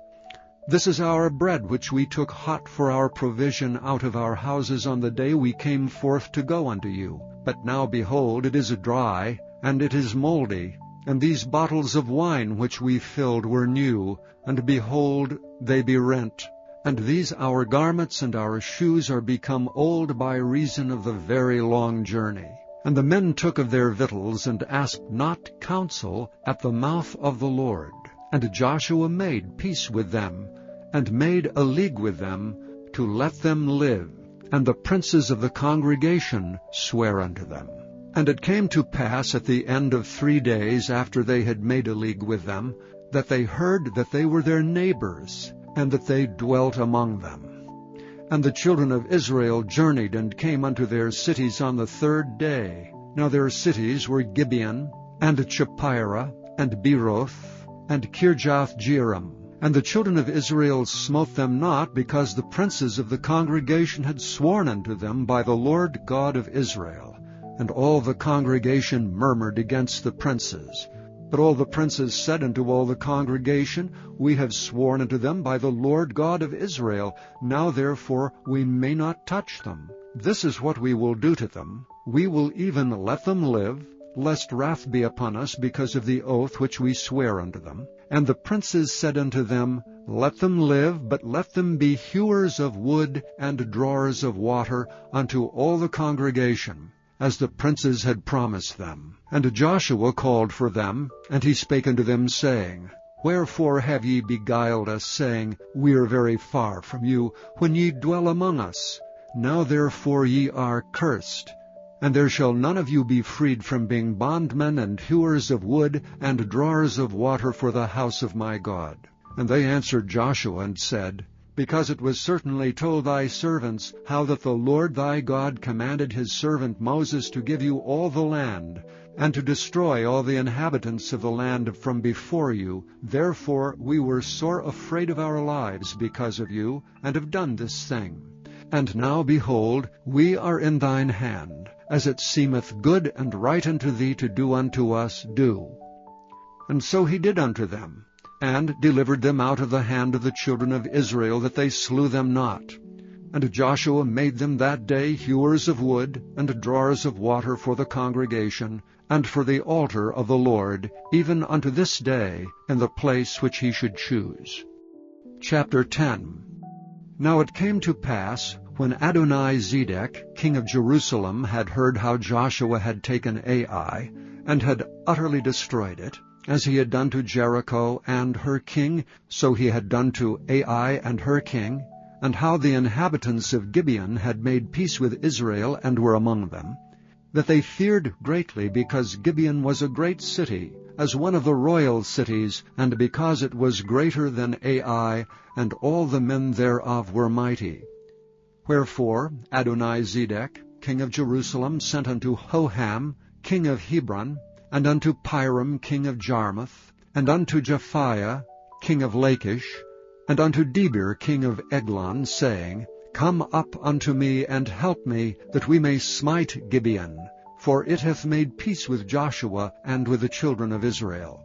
[SPEAKER 1] This is our bread which we took hot for our provision out of our houses on the day we came forth to go unto you. But now, behold, it is dry, and it is mouldy. And these bottles of wine which we filled were new, and behold, they be rent. And these our garments and our shoes are become old by reason of the very long journey. And the men took of their victuals, and asked not counsel at the mouth of the Lord. And Joshua made peace with them, and made a league with them, to let them live. And the princes of the congregation sware unto them. And it came to pass at the end of 3 days after they had made a league with them, that they heard that they were their neighbors, and that they dwelt among them. And the children of Israel journeyed and came unto their cities on the 3rd day. Now their cities were Gibeon, and Chephirah, and Beeroth, and Kirjath-jearim. And the children of Israel smote them not, because the princes of the congregation had sworn unto them by the Lord God of Israel. And all the congregation murmured against the princes. But all the princes said unto all the congregation, We have sworn unto them by the Lord God of Israel. Now therefore we may not touch them. This is what we will do to them. We will even let them live, lest wrath be upon us because of the oath which we swear unto them. And the princes said unto them, Let them live, but let them be hewers of wood and drawers of water unto all the congregation, as the princes had promised them. And Joshua called for them, and he spake unto them, saying, Wherefore have ye beguiled us, saying, We are very far from you, when ye dwell among us? Now therefore ye are cursed, and there shall none of you be freed from being bondmen and hewers of wood and drawers of water for the house of my God. And they answered Joshua and said, Because it was certainly told thy servants how that the Lord thy God commanded his servant Moses to give you all the land, and to destroy all the inhabitants of the land from before you. Therefore we were sore afraid of our lives because of you, and have done this thing. And now, behold, we are in thine hand. As it seemeth good and right unto thee to do unto us, do. And so he did unto them, and delivered them out of the hand of the children of Israel, that they slew them not. And Joshua made them that day hewers of wood, and drawers of water for the congregation, and for the altar of the Lord, even unto this day, in the place which he should choose. Chapter 10. Now it came to pass, when Adoni-Zedek, king of Jerusalem, had heard how Joshua had taken Ai, and had utterly destroyed it, as he had done to Jericho and her king, so he had done to Ai and her king, and how the inhabitants of Gibeon had made peace with Israel and were among them, that they feared greatly, because Gibeon was a great city, as one of the royal cities, and because it was greater than Ai, and all the men thereof were mighty. Wherefore Adoni-Zedek, king of Jerusalem, sent unto Hoham, king of Hebron, and unto Piram, king of Jarmuth, and unto Japhiah, king of Lachish, and unto Debir, king of Eglon, saying, Come up unto me, and help me, that we may smite Gibeon, for it hath made peace with Joshua and with the children of Israel.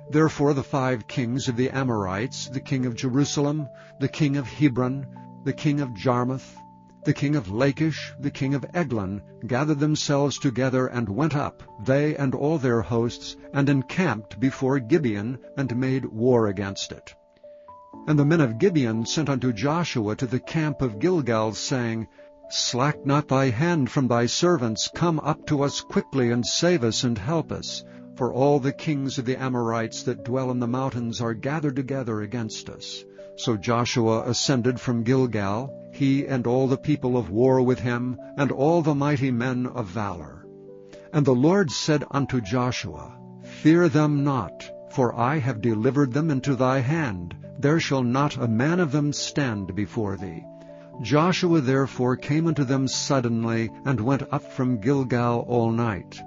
[SPEAKER 1] Therefore the 5 kings of the Amorites, the king of Jerusalem, the king of Hebron, the king of Jarmuth, the king of Lachish, the king of Eglon, gathered themselves together and went up, they and all their hosts, and encamped before Gibeon, and made war against it. And the men of Gibeon sent unto Joshua to the camp of Gilgal, saying, Slack not thy hand from thy servants, come up to us quickly, and save us and help us. For all the kings of the Amorites that dwell in the mountains are gathered together against us. So Joshua ascended from Gilgal, he and all the people of war with him, and all the mighty men of valor. And the Lord said unto Joshua, Fear them not, for I have delivered them into thy hand. There shall not a man of them stand before thee. Joshua therefore came unto them suddenly, and went up from Gilgal all night.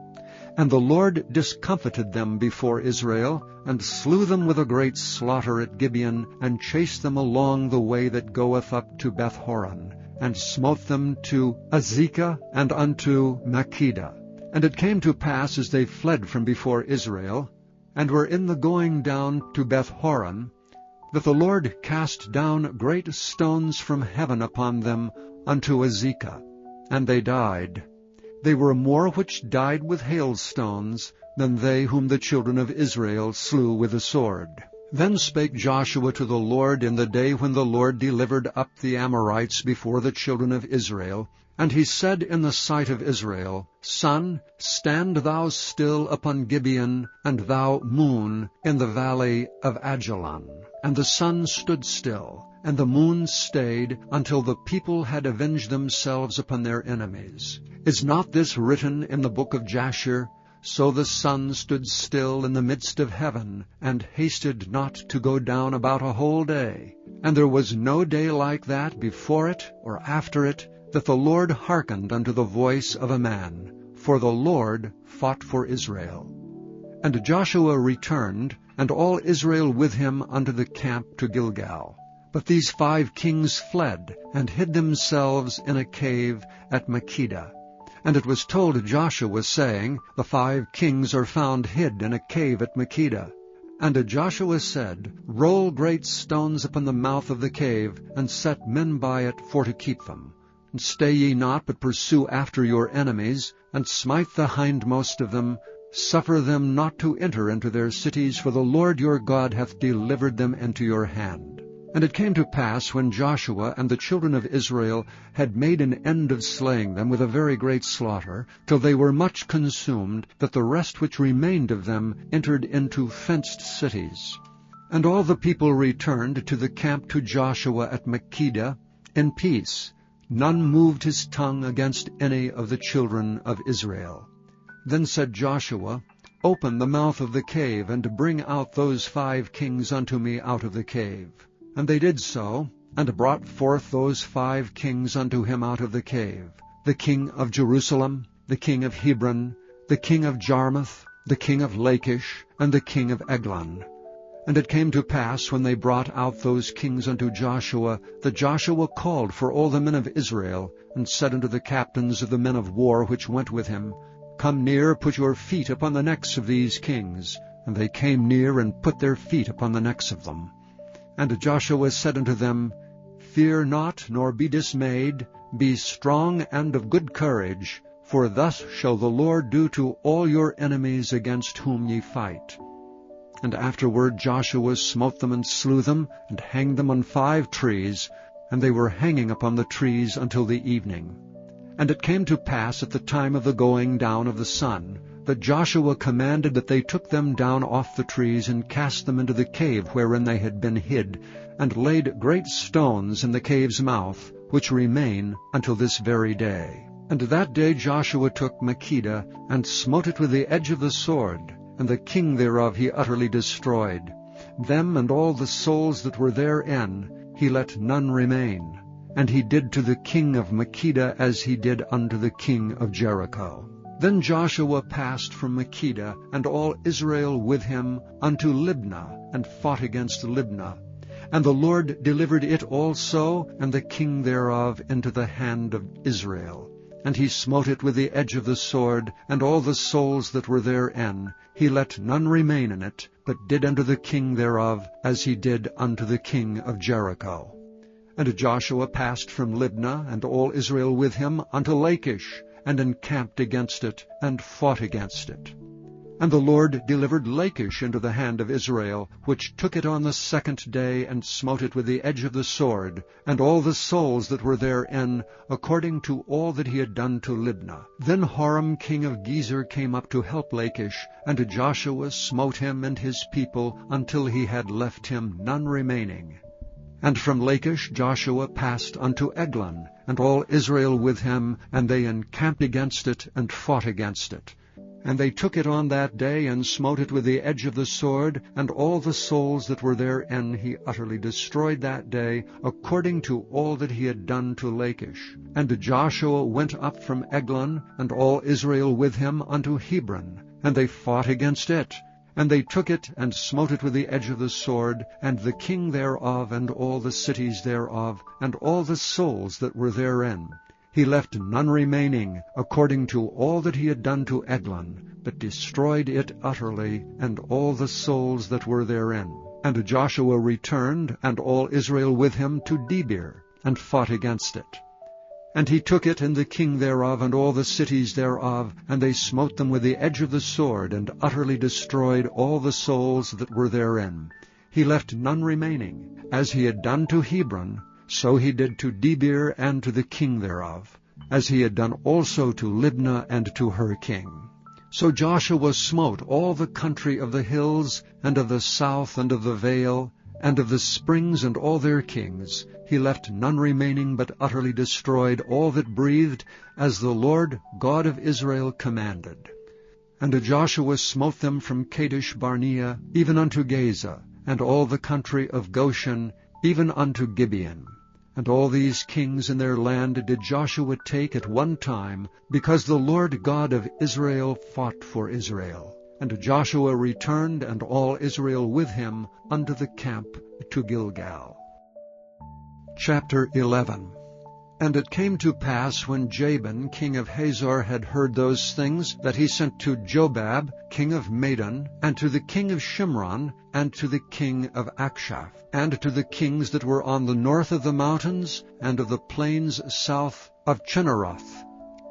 [SPEAKER 1] And the Lord discomfited them before Israel, and slew them with a great slaughter at Gibeon, and chased them along the way that goeth up to Beth-horon, and smote them to Azekah and unto Makkedah. And it came to pass, as they fled from before Israel, and were in the going down to Beth-horon, that the Lord cast down great stones from heaven upon them unto Azekah, and they died. They were more which died with hailstones than they whom the children of Israel slew with the sword. Then spake Joshua to the Lord in the day when the Lord delivered up the Amorites before the children of Israel. And he said in the sight of Israel, Sun, stand thou still upon Gibeon, and thou, moon, in the valley of Ajalon. And the sun stood still, and the moon stayed, until the people had avenged themselves upon their enemies. Is not this written in the book of Jasher? So the sun stood still in the midst of heaven, and hasted not to go down about a whole day. And there was no day like that before it or after it, that the Lord hearkened unto the voice of a man, for the Lord fought for Israel. And Joshua returned, and all Israel with him unto the camp to Gilgal. But these 5 kings fled, and hid themselves in a cave at Makkedah. And it was told Joshua, saying, The 5 kings are found hid in a cave at Makkedah. And Joshua said, Roll great stones upon the mouth of the cave, and set men by it for to keep them. And stay ye not, but pursue after your enemies, and smite the hindmost of them. Suffer them not to enter into their cities, for the Lord your God hath delivered them into your hand. And it came to pass, when Joshua and the children of Israel had made an end of slaying them with a very great slaughter, till they were much consumed, that the rest which remained of them entered into fenced cities. And all the people returned to the camp to Joshua at Makkedah in peace. None moved his tongue against any of the children of Israel. Then said Joshua, Open the mouth of the cave, and bring out those 5 kings unto me out of the cave. And they did so, and brought forth those 5 kings unto him out of the cave, the king of Jerusalem, the king of Hebron, the king of Jarmuth, the king of Lachish, and the king of Eglon. And it came to pass, when they brought out those kings unto Joshua, that Joshua called for all the men of Israel, and said unto the captains of the men of war which went with him, Come near, put your feet upon the necks of these kings. And they came near, and put their feet upon the necks of them. And Joshua said unto them, Fear not, nor be dismayed, be strong and of good courage, for thus shall the Lord do to all your enemies against whom ye fight. And afterward Joshua smote them and slew them, and hanged them on 5 trees, and they were hanging upon the trees until the evening. And it came to pass at the time of the going down of the sun, that Joshua commanded that they took them down off the trees, and cast them into the cave wherein they had been hid, and laid great stones in the cave's mouth, which remain until this very day. And that day Joshua took Makkedah, and smote it with the edge of the sword, and the king thereof he utterly destroyed. Them and all the souls that were therein he let none remain. And he did to the king of Makkedah as he did unto the king of Jericho. Then Joshua passed from Makkedah, and all Israel with him, unto Libnah, and fought against Libnah. And the Lord delivered it also, and the king thereof, into the hand of Israel. And he smote it with the edge of the sword, and all the souls that were therein. He let none remain in it, but did unto the king thereof as he did unto the king of Jericho. And Joshua passed from Libnah, and all Israel with him, unto Lachish, and encamped against it, and fought against it. And the Lord delivered Lachish into the hand of Israel, which took it on the 2nd day, and smote it with the edge of the sword, and all the souls that were therein, according to all that he had done to Libnah. Then Horam king of Gezer came up to help Lachish, and Joshua smote him and his people, until he had left him none remaining. And from Lachish Joshua passed unto Eglon, and all Israel with him, and they encamped against it, and fought against it. And they took it on that day, and smote it with the edge of the sword, and all the souls that were therein he utterly destroyed that day, according to all that he had done to Lachish. And Joshua went up from Eglon, and all Israel with him, unto Hebron, and they fought against it. And they took it, and smote it with the edge of the sword, and the king thereof, and all the cities thereof, and all the souls that were therein. He left none remaining, according to all that he had done to Eglon, but destroyed it utterly, and all the souls that were therein. And Joshua returned, and all Israel with him, to Debir, and fought against it. And he took it, and the king thereof, and all the cities thereof, and they smote them with the edge of the sword, and utterly destroyed all the souls that were therein. He left none remaining. As he had done to Hebron, so he did to Debir and to the king thereof, as he had done also to Libnah and to her king. So Joshua smote all the country of the hills, and of the south, and of the vale, and of the springs, and all their kings. He left none remaining, but utterly destroyed all that breathed, as the Lord God of Israel commanded. And Joshua smote them from Kadesh Barnea even unto Gaza, and all the country of Goshen even unto Gibeon. And all these kings in their land did Joshua take at one time, because the Lord God of Israel fought for Israel. And Joshua returned, and all Israel with him, unto the camp to Gilgal. Chapter 11. And it came to pass, when Jabin king of Hazor had heard those things, that he sent to Jobab king of Madon, and to the king of Shimron, and to the king of Akshaph, and to the kings that were on the north of the mountains, and of the plains south of Chinneroth,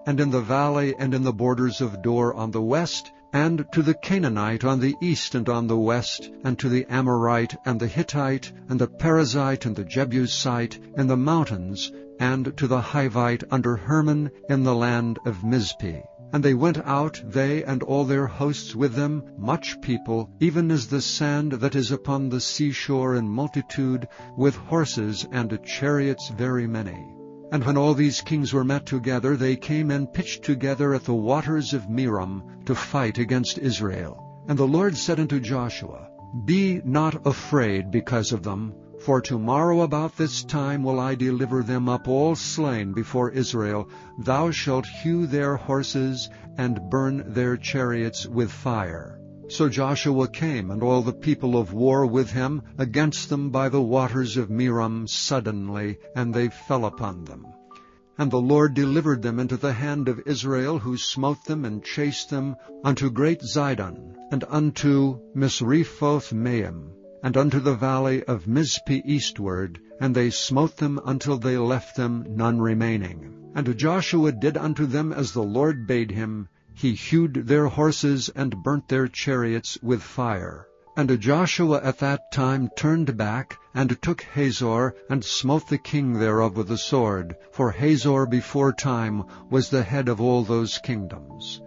[SPEAKER 1] and in the valley and in the borders of Dor on the west, and to the Canaanite on the east and on the west, and to the Amorite and the Hittite, and the Perizzite and the Jebusite in the mountains, and to the Hivite under Hermon in the land of Mizpeh. And they went out, they and all their hosts with them, much people, even as the sand that is upon the seashore in multitude, with horses and chariots very many. And when all these kings were met together, they came and pitched together at the waters of Merom to fight against Israel. And the Lord said unto Joshua, Be not afraid because of them, for tomorrow about this time will I deliver them up all slain before Israel. Thou shalt hew their horses, and burn their chariots with fire. So Joshua came, and all the people of war with him, against them by the waters of Merom suddenly, and they fell upon them. And the Lord delivered them into the hand of Israel, who smote them and chased them unto great Zidon, and unto Misrephoth-maim, and unto the valley of Mizpeh eastward, and they smote them until they left them none remaining. And Joshua did unto them as the Lord bade him. He hewed their horses and burnt their chariots with fire. And Joshua at that time turned back, and took Hazor, and smote the king thereof with the sword, for Hazor before time was the head of all those kingdoms.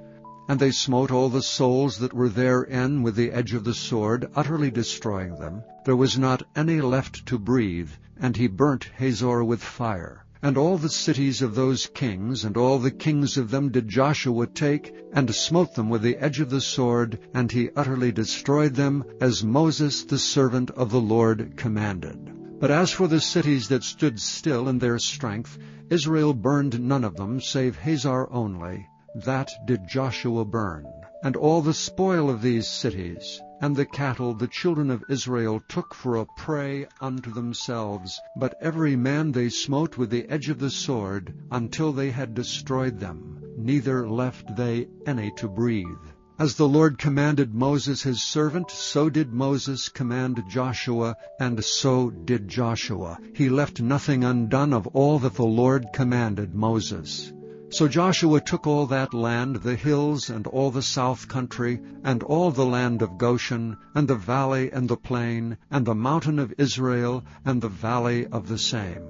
[SPEAKER 1] And they smote all the souls that were therein with the edge of the sword, utterly destroying them. There was not any left to breathe, and he burnt Hazor with fire. And all the cities of those kings, and all the kings of them did Joshua take, and smote them with the edge of the sword, and he utterly destroyed them, as Moses the servant of the Lord commanded. But as for the cities that stood still in their strength, Israel burned none of them, save Hazor only. That did Joshua burn. And all the spoil of these cities, and the cattle the children of Israel took for a prey unto themselves, but every man they smote with the edge of the sword, until they had destroyed them, neither left they any to breathe. As the Lord commanded Moses his servant, so did Moses command Joshua, and so did Joshua. He left nothing undone of all that the Lord commanded Moses. So Joshua took all that land, the hills, and all the south country, and all the land of Goshen, and the valley and the plain, and the mountain of Israel, and the valley of the same,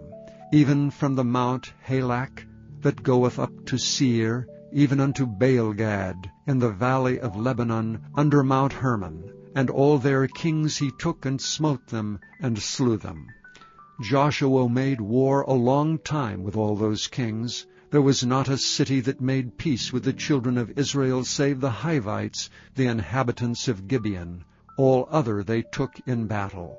[SPEAKER 1] even from the mount Halak, that goeth up to Seir, even unto Baalgad, in the valley of Lebanon, under Mount Hermon. And all their kings he took, and smote them, and slew them. Joshua made war a long time with all those kings. There was not a city that made peace with the children of Israel save the Hivites, the inhabitants of Gibeon. All other they took in battle.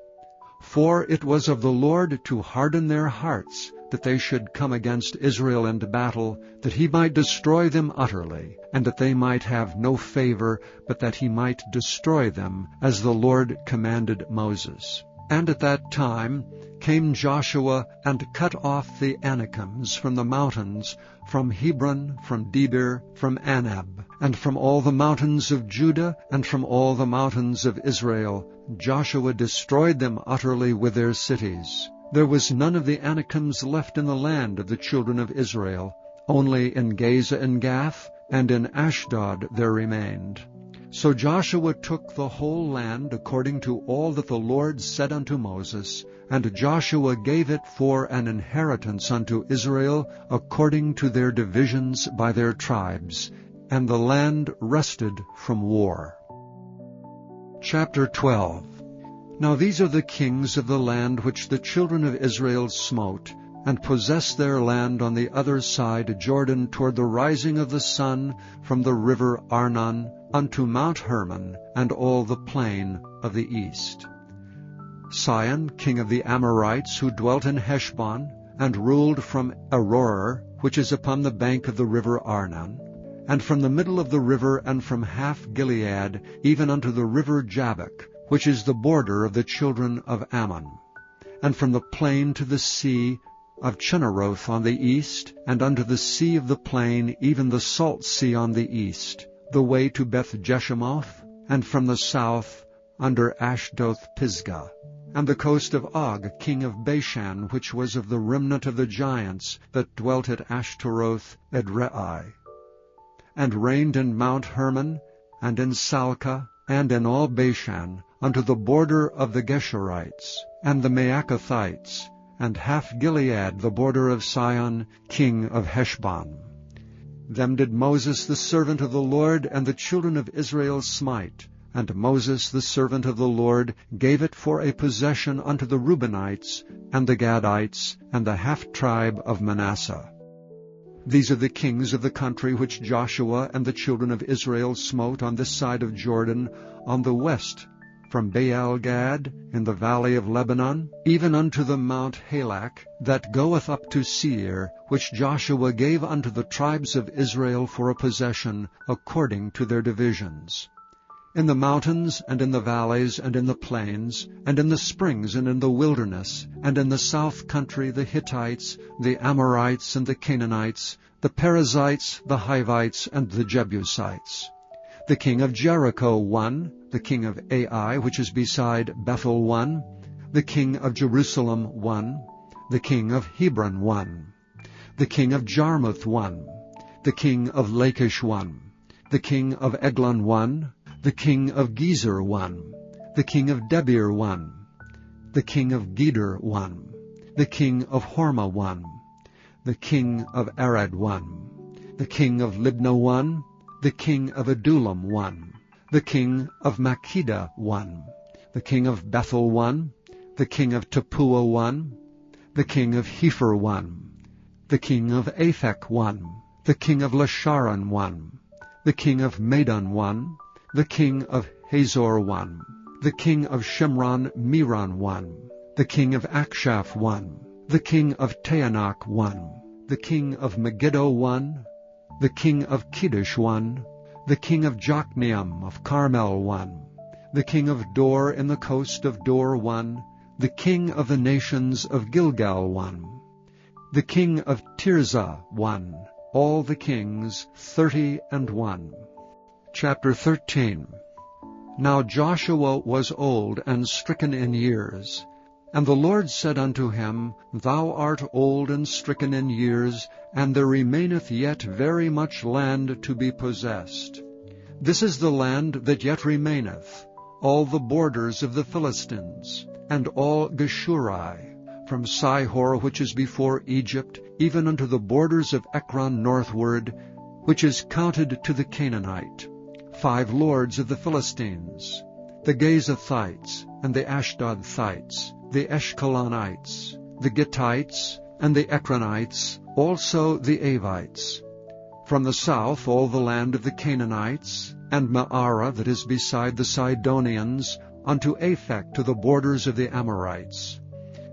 [SPEAKER 1] For it was of the Lord to harden their hearts, that they should come against Israel into battle, that he might destroy them utterly, and that they might have no favor, but that he might destroy them, as the Lord commanded Moses. And at that time came Joshua and cut off the Anakims from the mountains, from Hebron, from Debir, from Anab, and from all the mountains of Judah, and from all the mountains of Israel. Joshua destroyed them utterly with their cities. There was none of the Anakims left in the land of the children of Israel. Only in Gaza and Gath, and in Ashdod there remained. So Joshua took the whole land according to all that the Lord said unto Moses, and Joshua gave it for an inheritance unto Israel according to their divisions by their tribes, and the land rested from war. Chapter 12. Now these are the kings of the land which the children of Israel smote, and possessed their land on the other side Jordan toward the rising of the sun from the river Arnon unto Mount Hermon, and all the plain of the east. Sihon, king of the Amorites, who dwelt in Heshbon, and ruled from Aroer, which is upon the bank of the river Arnon, and from the middle of the river, and from half Gilead, even unto the river Jabbok, which is the border of the children of Ammon, and from the plain to the sea of Chinneroth on the east, and unto the sea of the plain, even the salt sea on the east, the way to Beth-Jeshemoth, and from the south under Ashdoth-Pisgah, and the coast of Og, king of Bashan, which was of the remnant of the giants that dwelt at Ashtaroth Edrei, and reigned in Mount Hermon, and in Salcah, and in all Bashan, unto the border of the Geshurites, and the Maacathites, and half Gilead, the border of Sihon, king of Heshbon. Them did Moses the servant of the Lord and the children of Israel smite, and Moses the servant of the Lord gave it for a possession unto the Reubenites, and the Gadites, and the half-tribe of Manasseh. These are the kings of the country which Joshua and the children of Israel smote on this side of Jordan, on the west, from Baal-Gad in the valley of Lebanon, even unto the Mount Halak, that goeth up to Seir, which Joshua gave unto the tribes of Israel for a possession, according to their divisions. In the mountains, and in the valleys, and in the plains, and in the springs, and in the wilderness, and in the south country the Hittites, the Amorites, and the Canaanites, the Perizzites, the Hivites, and the Jebusites. The king of Jericho won, the king of Ai, which is beside Bethel won, the king of Jerusalem won, the king of Hebron won, the king of Jarmuth won, the king of Lachish won, the king of Eglon won, the king of Gezer won, the king of Debir won, the king of Geder won, the king of Hormah won, the king of Arad won, the king of Libnah won, the king of Adullam won, the king of Makkedah won, the king of Bethel won, the king of Tappuah won, the king of Hepher won, the king of Aphek won, the king of Lasharon won, the king of Madon won, the king of Hazor won, the king of Shimron Meron won, the king of Akshaph won, the king of Taanach won, the king of Megiddo won, the king of Kiddush won, the king of Jokneam of Carmel won, the king of Dor in the coast of Dor won, the king of the nations of Gilgal won, the king of Tirzah won, all the kings 31. Chapter 13. Now Joshua was old and stricken in years. And the Lord said unto him, Thou art old and stricken in years, and there remaineth yet very much land to be possessed. This is the land that yet remaineth, all the borders of the Philistines, and all Geshuri, from Sihor which is before Egypt, even unto the borders of Ekron northward, which is counted to the Canaanite. 5 lords of the Philistines, the Gazathites, and the Ashdodthites, the Eshkelonites, the Gittites, and the Ekronites, also the Avites. From the south all the land of the Canaanites, and Maarah that is beside the Sidonians, unto Aphek to the borders of the Amorites,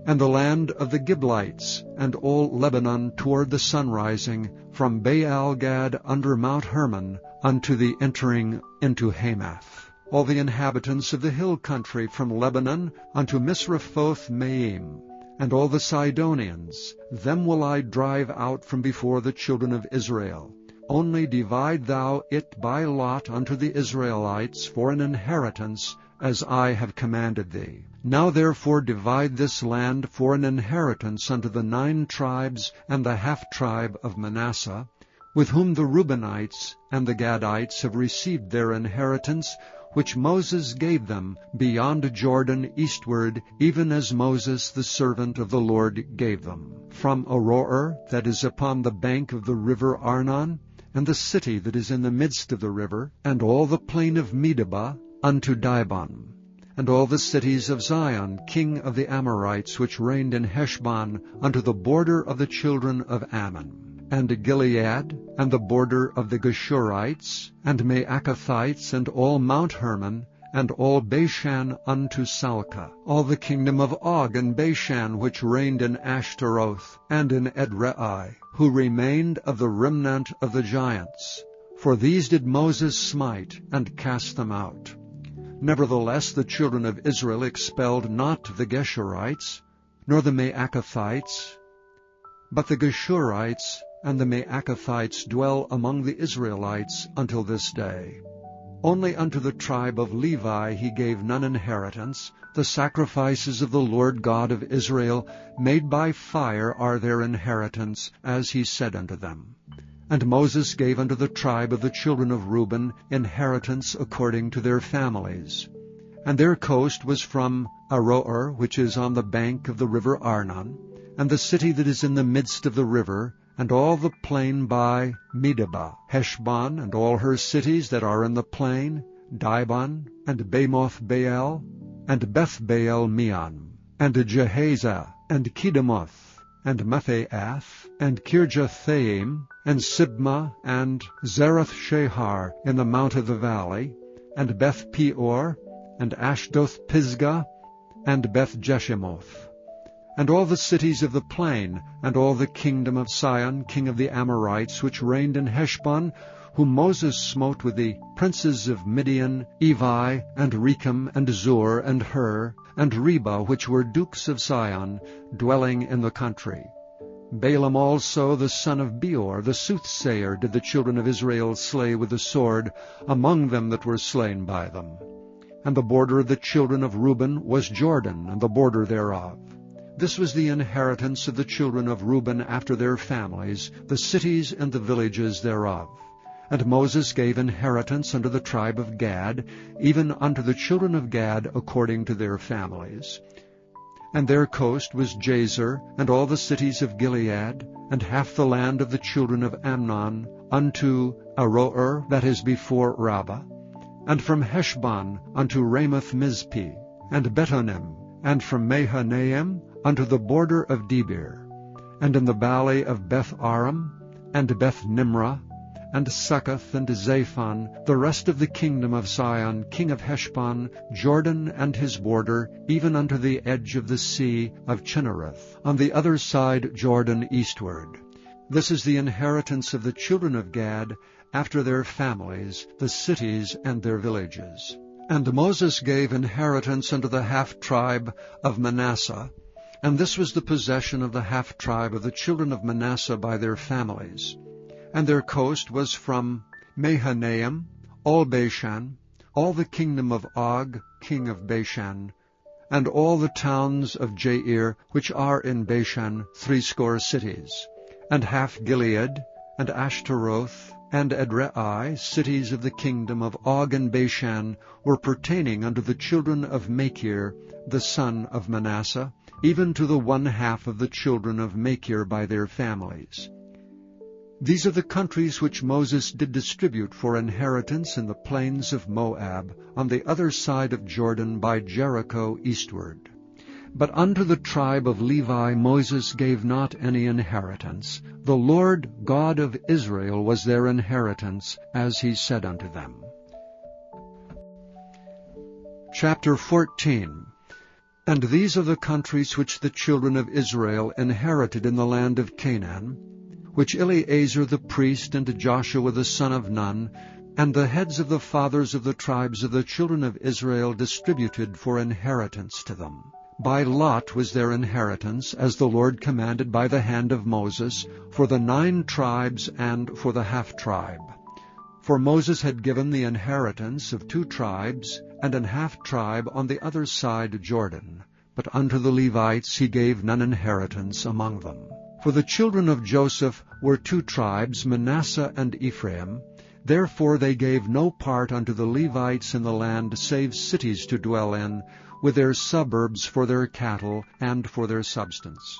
[SPEAKER 1] and the land of the Giblites, and all Lebanon toward the sunrising, from Baal-gad under Mount Hermon, unto the entering into Hamath. All the inhabitants of the hill country from Lebanon unto Misrephoth-maim, and all the Sidonians, them will I drive out from before the children of Israel. Only divide thou it by lot unto the Israelites for an inheritance, as I have commanded thee. Now therefore divide this land for an inheritance unto the 9 tribes and the half-tribe of Manasseh, with whom the Reubenites and the Gadites have received their inheritance, which Moses gave them beyond Jordan eastward, even as Moses the servant of the Lord gave them. From Aroer, that is upon the bank of the river Arnon, and the city that is in the midst of the river, and all the plain of Medeba, unto Dibon, and all the cities of Zion, king of the Amorites, which reigned in Heshbon, unto the border of the children of Ammon, and Gilead, and the border of the Geshurites, and Maacathites, and all Mount Hermon, and all Bashan unto Salcah, all the kingdom of Og and Bashan, which reigned in Ashtaroth, and in Edrei, who remained of the remnant of the giants. For these did Moses smite, and cast them out. Nevertheless the children of Israel expelled not the Geshurites, nor the Maacathites, but the Geshurites and the Maacathites dwell among the Israelites until this day. Only unto the tribe of Levi he gave none inheritance. The sacrifices of the Lord God of Israel made by fire are their inheritance, as he said unto them. And Moses gave unto the tribe of the children of Reuben inheritance according to their families. And their coast was from Aroer, which is on the bank of the river Arnon, and the city that is in the midst of the river, and all the plain by Medeba, Heshbon, and all her cities that are in the plain, Dibon, and Bamoth Baal, and Beth-Baal Meon, and Jehaza, and Kedemoth, and Mephaath, and Kirjathaim, and Sibmah, and Zerath-Shahar in the mount of the valley, and Beth-Peor, and Ashdoth-Pisgah, and Beth-Jeshimoth, and all the cities of the plain, and all the kingdom of Sihon, king of the Amorites, which reigned in Heshbon, whom Moses smote with the princes of Midian, Evi, and Rechem, and Zur, and Hur, and Reba, which were dukes of Sihon, dwelling in the country. Balaam also, the son of Beor, the soothsayer, did the children of Israel slay with the sword, among them that were slain by them. And the border of the children of Reuben was Jordan, and the border thereof. This was the inheritance of the children of Reuben after their families, the cities and the villages thereof. And Moses gave inheritance unto the tribe of Gad, even unto the children of Gad according to their families. And their coast was Jazer, and all the cities of Gilead, and half the land of the children of Amnon, unto Aroer, that is before Rabbah, and from Heshbon unto Ramoth-Mizpeh, and Betonim, and from Mahanaim unto the border of Debir, and in the valley of Beth-aram, and Beth-nimrah, and Succoth, and Zaphon, the rest of the kingdom of Sihon, king of Heshbon, Jordan and his border, even unto the edge of the sea of Chinnereth, on the other side Jordan eastward. This is the inheritance of the children of Gad, after their families, the cities and their villages. And Moses gave inheritance unto the half-tribe of Manasseh, and this was the possession of the half-tribe of the children of Manasseh by their families. And their coast was from Mahanaim, all Bashan, all the kingdom of Og, king of Bashan, and all the towns of Jair, which are in Bashan, 80 cities, and half Gilead, and Ashtaroth, and Edrei, cities of the kingdom of Og and Bashan, were pertaining unto the children of Machir, the son of Manasseh, even to the 1/2 of the children of Machir by their families. These are the countries which Moses did distribute for inheritance in the plains of Moab, on the other side of Jordan by Jericho eastward. But unto the tribe of Levi Moses gave not any inheritance. The Lord God of Israel was their inheritance, as he said unto them. Chapter 14. And these are the countries which the children of Israel inherited in the land of Canaan, which Eleazar the priest and Joshua the son of Nun, and the heads of the fathers of the tribes of the children of Israel distributed for inheritance to them. By lot was their inheritance, as the Lord commanded by the hand of Moses, for the 9 tribes and for the half-tribe. For Moses had given the inheritance of 2 tribes and an half-tribe on the other side Jordan, but unto the Levites he gave none inheritance among them. For the children of Joseph were 2 tribes, Manasseh and Ephraim. Therefore they gave no part unto the Levites in the land, save cities to dwell in, with their suburbs for their cattle and for their substance.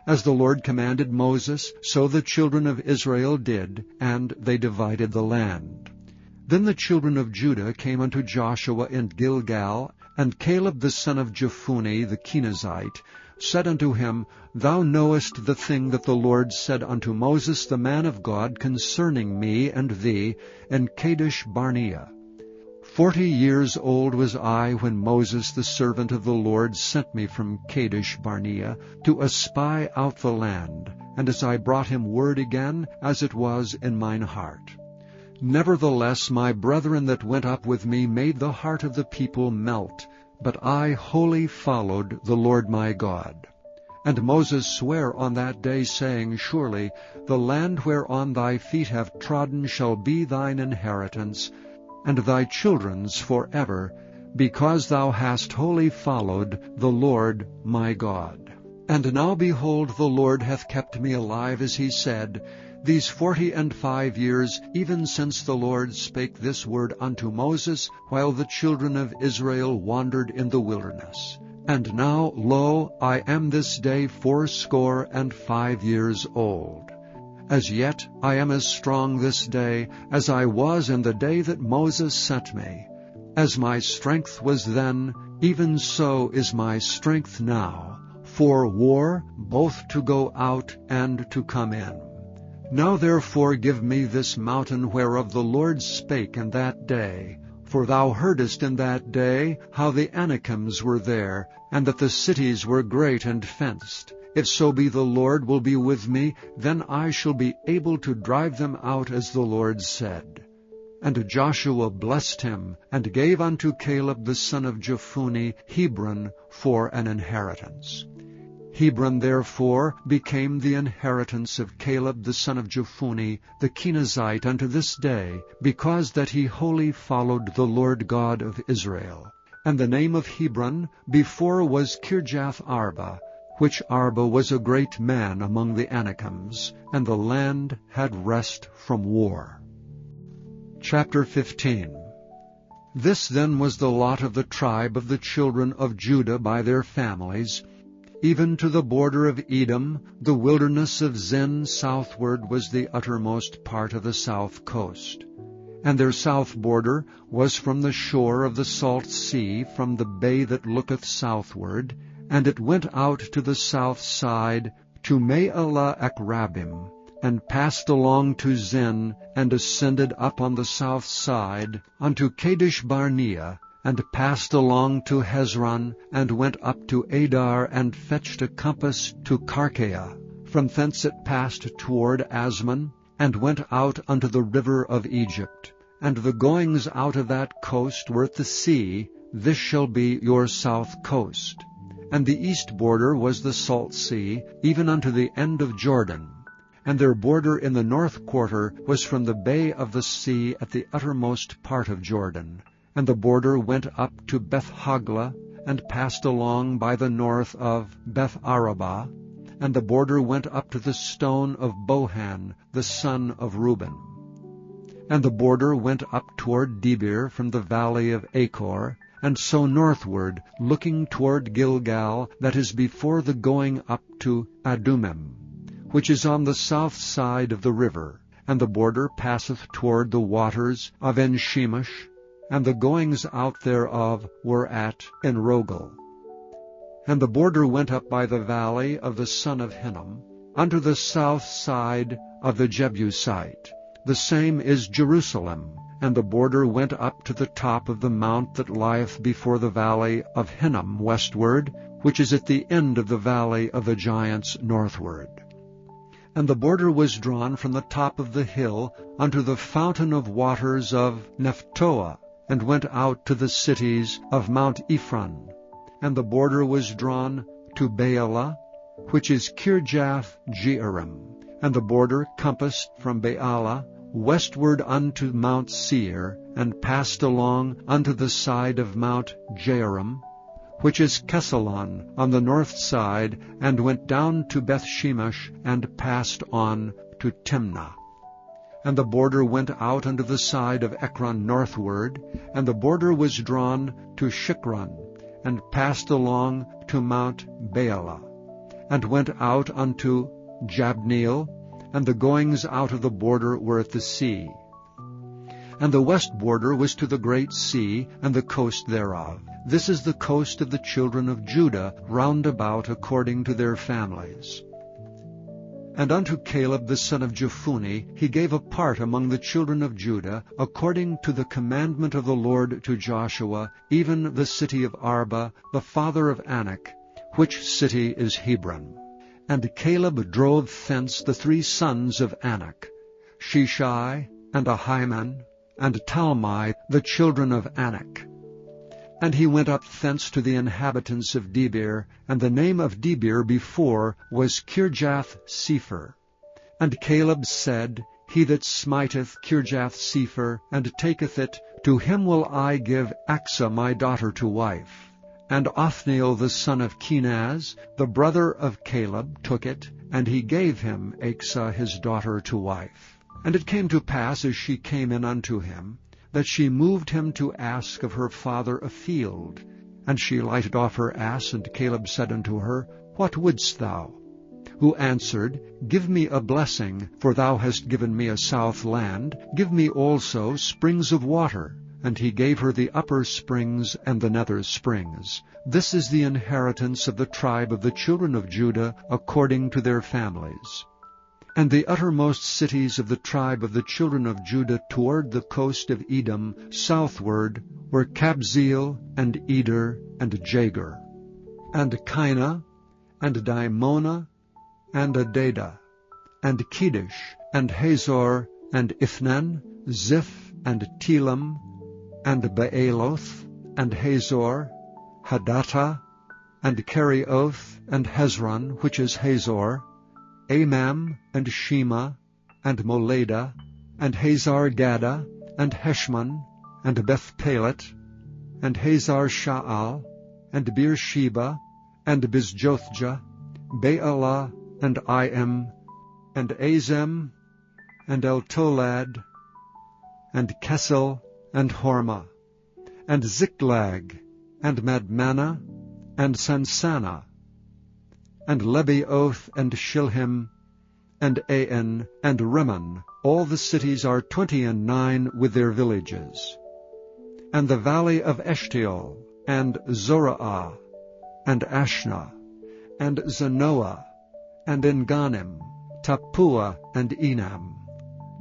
[SPEAKER 1] As the Lord commanded Moses, so the children of Israel did, and they divided the land. Then the children of Judah came unto Joshua in Gilgal, and Caleb the son of Jephunneh the Kenizzite said unto him, Thou knowest the thing that the Lord said unto Moses the man of God concerning me and thee in Kadesh Barnea. 40 years old was I when Moses the servant of the Lord sent me from Kadesh Barnea to espy out the land, and as I brought him word again, as it was in mine heart. Nevertheless my brethren that went up with me made the heart of the people melt, but I wholly followed the Lord my God. And Moses sware on that day, saying, Surely the land whereon thy feet have trodden shall be thine inheritance, and thy children's forever, because thou hast wholly followed the Lord my God. And now behold, the Lord hath kept me alive, as he said, these 45 years, even since the Lord spake this word unto Moses, while the children of Israel wandered in the wilderness. And now, lo, I am this day 85 years old. As yet I am as strong this day as I was in the day that Moses sent me. As my strength was then, even so is my strength now, for war, both to go out and to come in. Now therefore give me this mountain whereof the Lord spake in that day. For thou heardest in that day how the Anakims were there, and that the cities were great and fenced. If so be the Lord will be with me, then I shall be able to drive them out, as the Lord said. And Joshua blessed him, and gave unto Caleb the son of Jephunneh Hebron for an inheritance. Hebron therefore became the inheritance of Caleb the son of Jephunneh the Kenizzite unto this day, because that he wholly followed the Lord God of Israel. And the name of Hebron before was Kirjath Arba, which Arba was a great man among the Anakims, and the land had rest from war. Chapter 15. This then was the lot of the tribe of the children of Judah by their families, even to the border of Edom. The wilderness of Zin southward was the uttermost part of the south coast. And their south border was from the shore of the salt sea, from the bay that looketh southward, and it went out to the south side to Me'alah Akrabim, and passed along to Zin, and ascended up on the south side unto Kadesh Barnea, and passed along to Hezron, and went up to Adar, and fetched a compass to Karkea. From thence it passed toward Asmon, and went out unto the river of Egypt. And the goings out of that coast were at the sea. This shall be your south coast. And the east border was the salt sea, even unto the end of Jordan. And their border in the north quarter was from the bay of the sea at the uttermost part of Jordan. And the border went up to Beth-hagla, and passed along by the north of Beth-arabah. And the border went up to the stone of Bohan, the son of Reuben. And the border went up toward Debir from the valley of Achor, and so northward, looking toward Gilgal, that is before the going up to Adumim, which is on the south side of the river. And the border passeth toward the waters of En-shemesh, and the goings out thereof were at En-rogel. And the border went up by the valley of the son of Hinnom, unto the south side of the Jebusite. The same is Jerusalem. And the border went up to the top of the mount that lieth before the valley of Hinnom westward, which is at the end of the valley of the giants northward. And the border was drawn from the top of the hill unto the fountain of waters of Nephtoah, and went out to the cities of Mount Ephron. And the border was drawn to Baalah, which is Kirjath-jearim. And the border compassed from Baalah westward unto Mount Seir, and passed along unto the side of Mount Jearim, which is Kesalon on the north side, and went down to Bethshemesh, and passed on to Timnah. And the border went out unto the side of Ekron northward, and the border was drawn to Shikron, and passed along to Mount Baalah, and went out unto Jabneel, and the goings out of the border were at the sea. And the west border was to the great sea, and the coast thereof. This is the coast of the children of Judah, round about according to their families. And unto Caleb the son of Jephunneh he gave a part among the children of Judah, according to the commandment of the Lord to Joshua, even the city of Arba, the father of Anak, which city is Hebron. And Caleb drove thence the 3 sons of Anak, Sheshai, and Ahiman, and Talmai, the children of Anak. And he went up thence to the inhabitants of Debir, and the name of Debir before was Kirjath-sepher. And Caleb said, He that smiteth Kirjath-sepher, and taketh it, to him will I give Achsah my daughter to wife. And Othniel the son of Kenaz, the brother of Caleb, took it, and he gave him Achsah his daughter to wife. And it came to pass, as she came in unto him, that she moved him to ask of her father a field. And she lighted off her ass, and Caleb said unto her, What wouldst thou? Who answered, Give me a blessing, for thou hast given me a south land. Give me also springs of water. And he gave her the upper springs and the nether springs. This is the inheritance of the tribe of the children of Judah, according to their families. And the uttermost cities of the tribe of the children of Judah toward the coast of Edom southward were Kabzeel, and Eder, and Jagur, and Kinah, and Dimona, and Adada, and Kedesh, and Hazor, and Ithnan, Ziph, and Telam, and Baaloth, and Hazor, Hadattah, and Kerioth, and Hezron, which is Hazor, Amam, and Shema, and Moleda, and Hazar-Gaddah, and Heshmon, and Beth-Pelet, and Hazar-Sha'al, and Beersheba, and Bizjothjah, Baalah, and Iam, and Azem, and Eltolad, and Kesel, and Hormah, and Ziklag, and Madmannah, and Sansannah, and Lebaoth, and Shilhim, and Ain, and Rimmon. All the cities are 29 with their villages. And the valley of Eshtaol, and Zorah, and Ashna, and Zanoah, and Enganim, Tappuah, and Enam,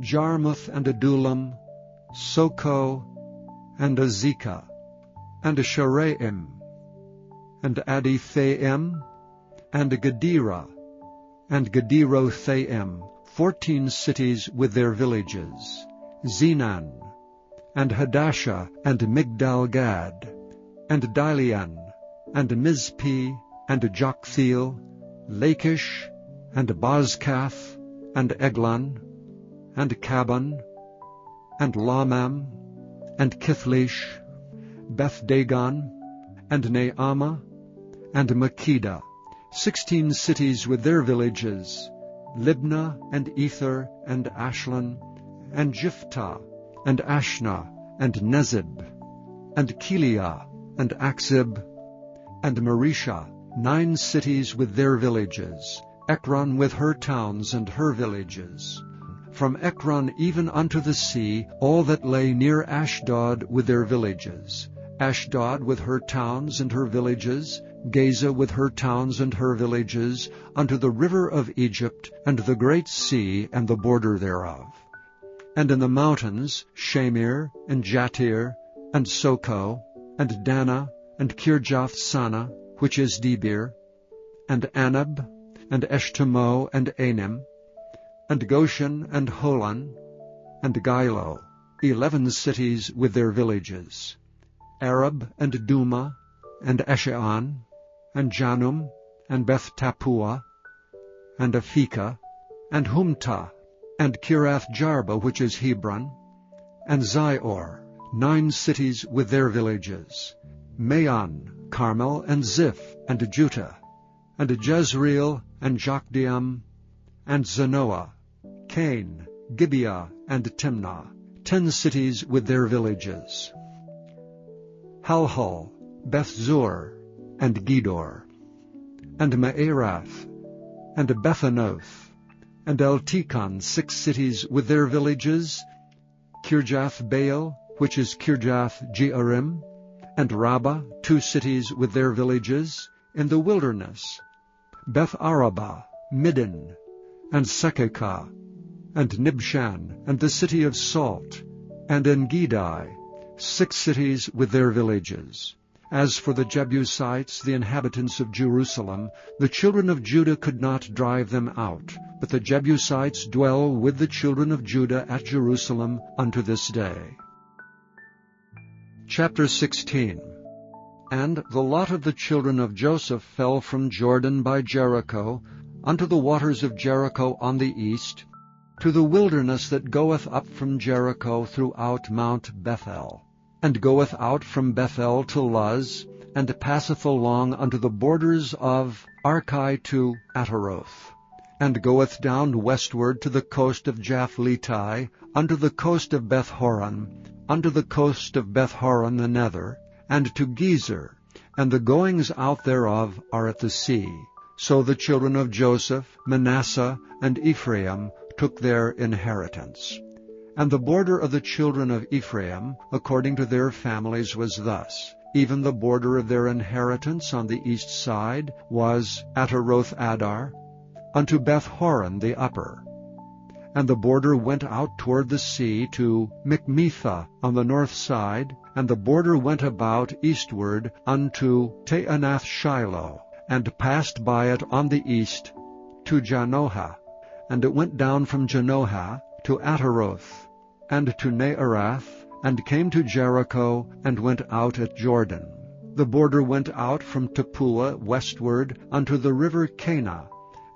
[SPEAKER 1] Jarmuth, and Adullam, Soko, and Azekah, and Sharaim, and Adithaim, and Gedera, and Gederothaim, 14 cities with their villages, Zenan, and Hadashah, and Migdal-Gad, and Dilean, and Mizpi, and Joktheel, Lachish, and Bozkath, and Eglon, and Caban, and Lamam, and Kithlish, Beth-Dagon, and Naamah, and Makkedah, 16 cities with their villages, Libnah, and Ether, and Ashlan, and Jiphthah, and Ashna, and Nezib, and Keliah, and Akzib, and Marisha, 9 cities with their villages, Ekron with her towns and her villages. From Ekron even unto the sea, all that lay near Ashdod with their villages, Ashdod with her towns and her villages, Gaza with her towns and her villages, unto the river of Egypt, and the great sea, and the border thereof. And in the mountains, Shamir, and Jatir, and Soko, and Dana, and Kirjath-Sana, which is Debir, and Anab, and Eshtemoh, and Anim, and Goshen, and Holon, and Gilo, 11 cities with their villages, Arab, and Duma, and Esheon, and Janum, and Beth-Tappuah, and Aphekah, and Humtah, and Kirath-Jarba, which is Hebron, and Zior, 9 cities with their villages, Maon, Carmel, and Ziph, and Juttah, and Jezreel, and Jokdeam, and Zanoah, Cain, Gibeah, and Timnah, 10 cities with their villages, Halhul, Beth-zur, and Gedor, and Maarath, and Bethanoth, and Eltekon, 6 cities with their villages, Kirjath-Baal, which is Kirjath-Jearim, and Rabbah, 2 cities with their villages, in the wilderness, Beth-Arabah, Middin, and Sekekah, and Nibshan, and the city of Salt, and En-Gedi, 6 cities with their villages. As for the Jebusites, the inhabitants of Jerusalem, the children of Judah could not drive them out, but the Jebusites dwell with the children of Judah at Jerusalem unto this day. Chapter 16. And the lot of the children of Joseph fell from Jordan by Jericho, unto the waters of Jericho on the east, to the wilderness that goeth up from Jericho throughout Mount Bethel, and goeth out from Bethel to Luz, and passeth along unto the borders of Archi to Ataroth, and goeth down westward to the coast of Japhleti, unto the coast of Beth-horon, unto the coast of Beth-horon the nether, and to Gezer, and the goings out thereof are at the sea. So the children of Joseph, Manasseh, and Ephraim took their inheritance. And the border of the children of Ephraim, according to their families, was thus. Even the border of their inheritance on the east side was Ataroth-Adar, unto Beth-horon the upper. And the border went out toward the sea to Michmethah on the north side, and the border went about eastward unto Taanath-Shiloh, and passed by it on the east to Janohah. And it went down from Janohah to Ataroth, and to Naarath, and came to Jericho, and went out at Jordan. The border went out from Tappuah westward unto the river Cana,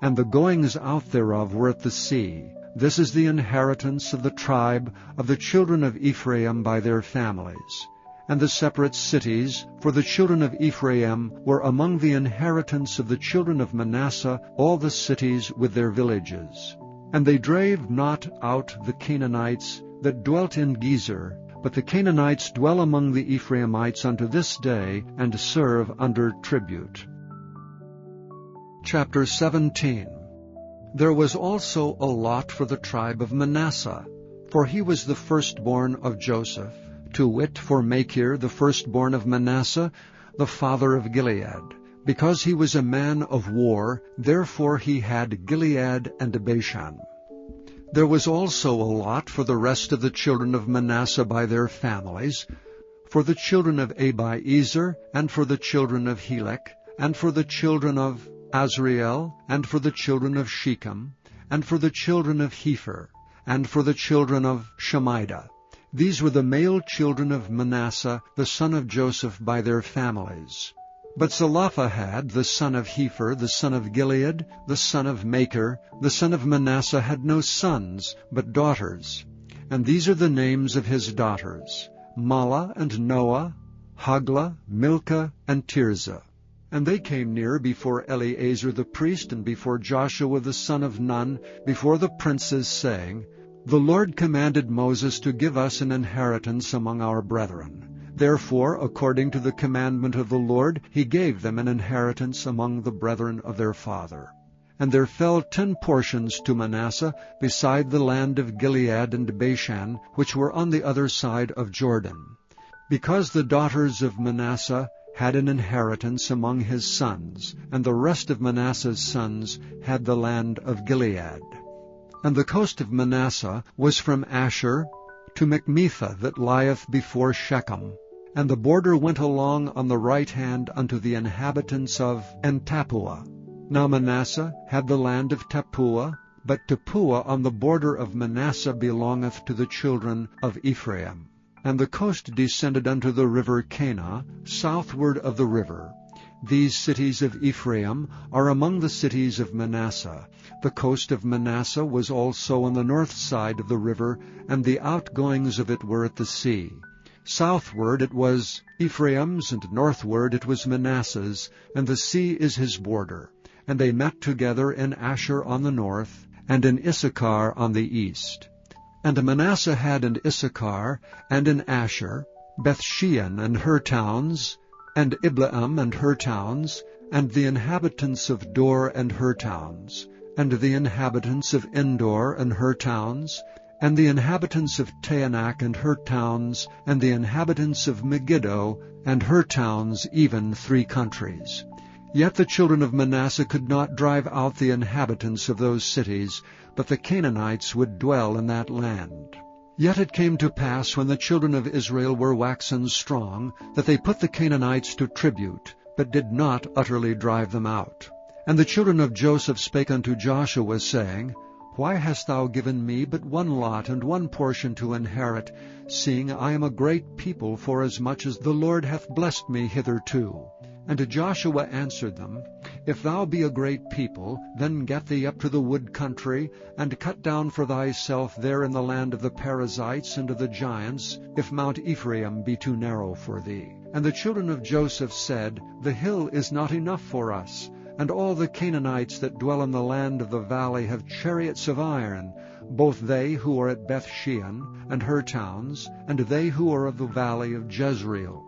[SPEAKER 1] and the goings out thereof were at the sea. This is the inheritance of the tribe of the children of Ephraim by their families. And the separate cities for the children of Ephraim were among the inheritance of the children of Manasseh, all the cities with their villages. And they drave not out the Canaanites that dwelt in Gezer, but the Canaanites dwell among the Ephraimites unto this day, and serve under tribute. Chapter 17. There was also a lot for the tribe of Manasseh, for he was the firstborn of Joseph, to wit, for Machir, the firstborn of Manasseh, the father of Gilead. Because he was a man of war, therefore he had Gilead and Bashan. There was also a lot for the rest of the children of Manasseh by their families, for the children of Abiezer, and for the children of Helek, and for the children of Azriel, and for the children of Shechem, and for the children of Hepher, and for the children of Shemida. These were the male children of Manasseh, the son of Joseph, by their families. But Zelophehad, the son of Hepher, the son of Gilead, the son of Machir, the son of Manasseh, had no sons, but daughters. And these are the names of his daughters: Mahlah and Noah, Haglah, Milcah, and Tirzah. And they came near before Eleazar the priest, and before Joshua the son of Nun, before the princes, saying, The Lord commanded Moses to give us an inheritance among our brethren. Therefore, according to the commandment of the Lord, he gave them an inheritance among the brethren of their father. And there fell 10 portions to Manasseh, beside the land of Gilead and Bashan, which were on the other side of Jordan. Because the daughters of Manasseh had an inheritance among his sons, and the rest of Manasseh's sons had the land of Gilead. And the coast of Manasseh was from Asher to Macmethah that lieth before Shechem, and the border went along on the right hand unto the inhabitants of En-tappuah. Now Manasseh had the land of Tappuah, but Tappuah on the border of Manasseh belongeth to the children of Ephraim. And the coast descended unto the river Kanah, southward of the river. These cities of Ephraim are among the cities of Manasseh. The coast of Manasseh was also on the north side of the river, and the outgoings of it were at the sea. Southward it was Ephraim's, and northward it was Manasseh's, and the sea is his border. And they met together in Asher on the north, and in Issachar on the east. And Manasseh had in Issachar, and in Asher, Bethshean and her towns, and Ibleam and her towns, and the inhabitants of Dor and her towns, and the inhabitants of Endor and her towns, and the inhabitants of Taanach and her towns, and the inhabitants of Megiddo and her towns, even 3 countries. Yet the children of Manasseh could not drive out the inhabitants of those cities, but the Canaanites would dwell in that land. Yet it came to pass, when the children of Israel were waxen strong, that they put the Canaanites to tribute, but did not utterly drive them out. And the children of Joseph spake unto Joshua, saying, Why hast thou given me but 1 lot and 1 portion to inherit, seeing I am a great people, forasmuch as the Lord hath blessed me hitherto? And Joshua answered them, If thou be a great people, then get thee up to the wood country, and cut down for thyself there in the land of the Perizzites and of the giants, if Mount Ephraim be too narrow for thee. And the children of Joseph said, The hill is not enough for us, and all the Canaanites that dwell in the land of the valley have chariots of iron, both they who are at Bethshean and her towns, and they who are of the valley of Jezreel.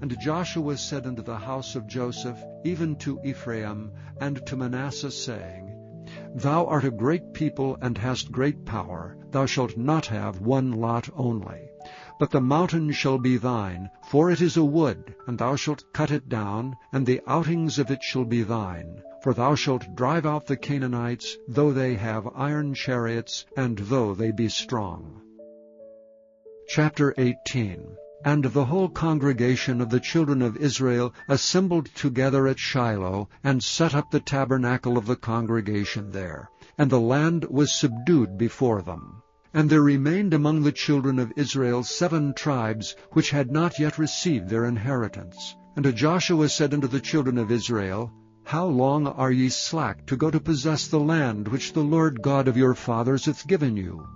[SPEAKER 1] And Joshua said unto the house of Joseph, even to Ephraim, and to Manasseh, saying, Thou art a great people, and hast great power. Thou shalt not have 1 lot only. But the mountain shall be thine, for it is a wood, and thou shalt cut it down, and the outings of it shall be thine. For thou shalt drive out the Canaanites, though they have iron chariots, and though they be strong. Chapter 18. And the whole congregation of the children of Israel assembled together at Shiloh, and set up the tabernacle of the congregation there. And the land was subdued before them. And there remained among the children of Israel 7 tribes, which had not yet received their inheritance. And Joshua said unto the children of Israel, How long are ye slack to go to possess the land which the Lord God of your fathers hath given you?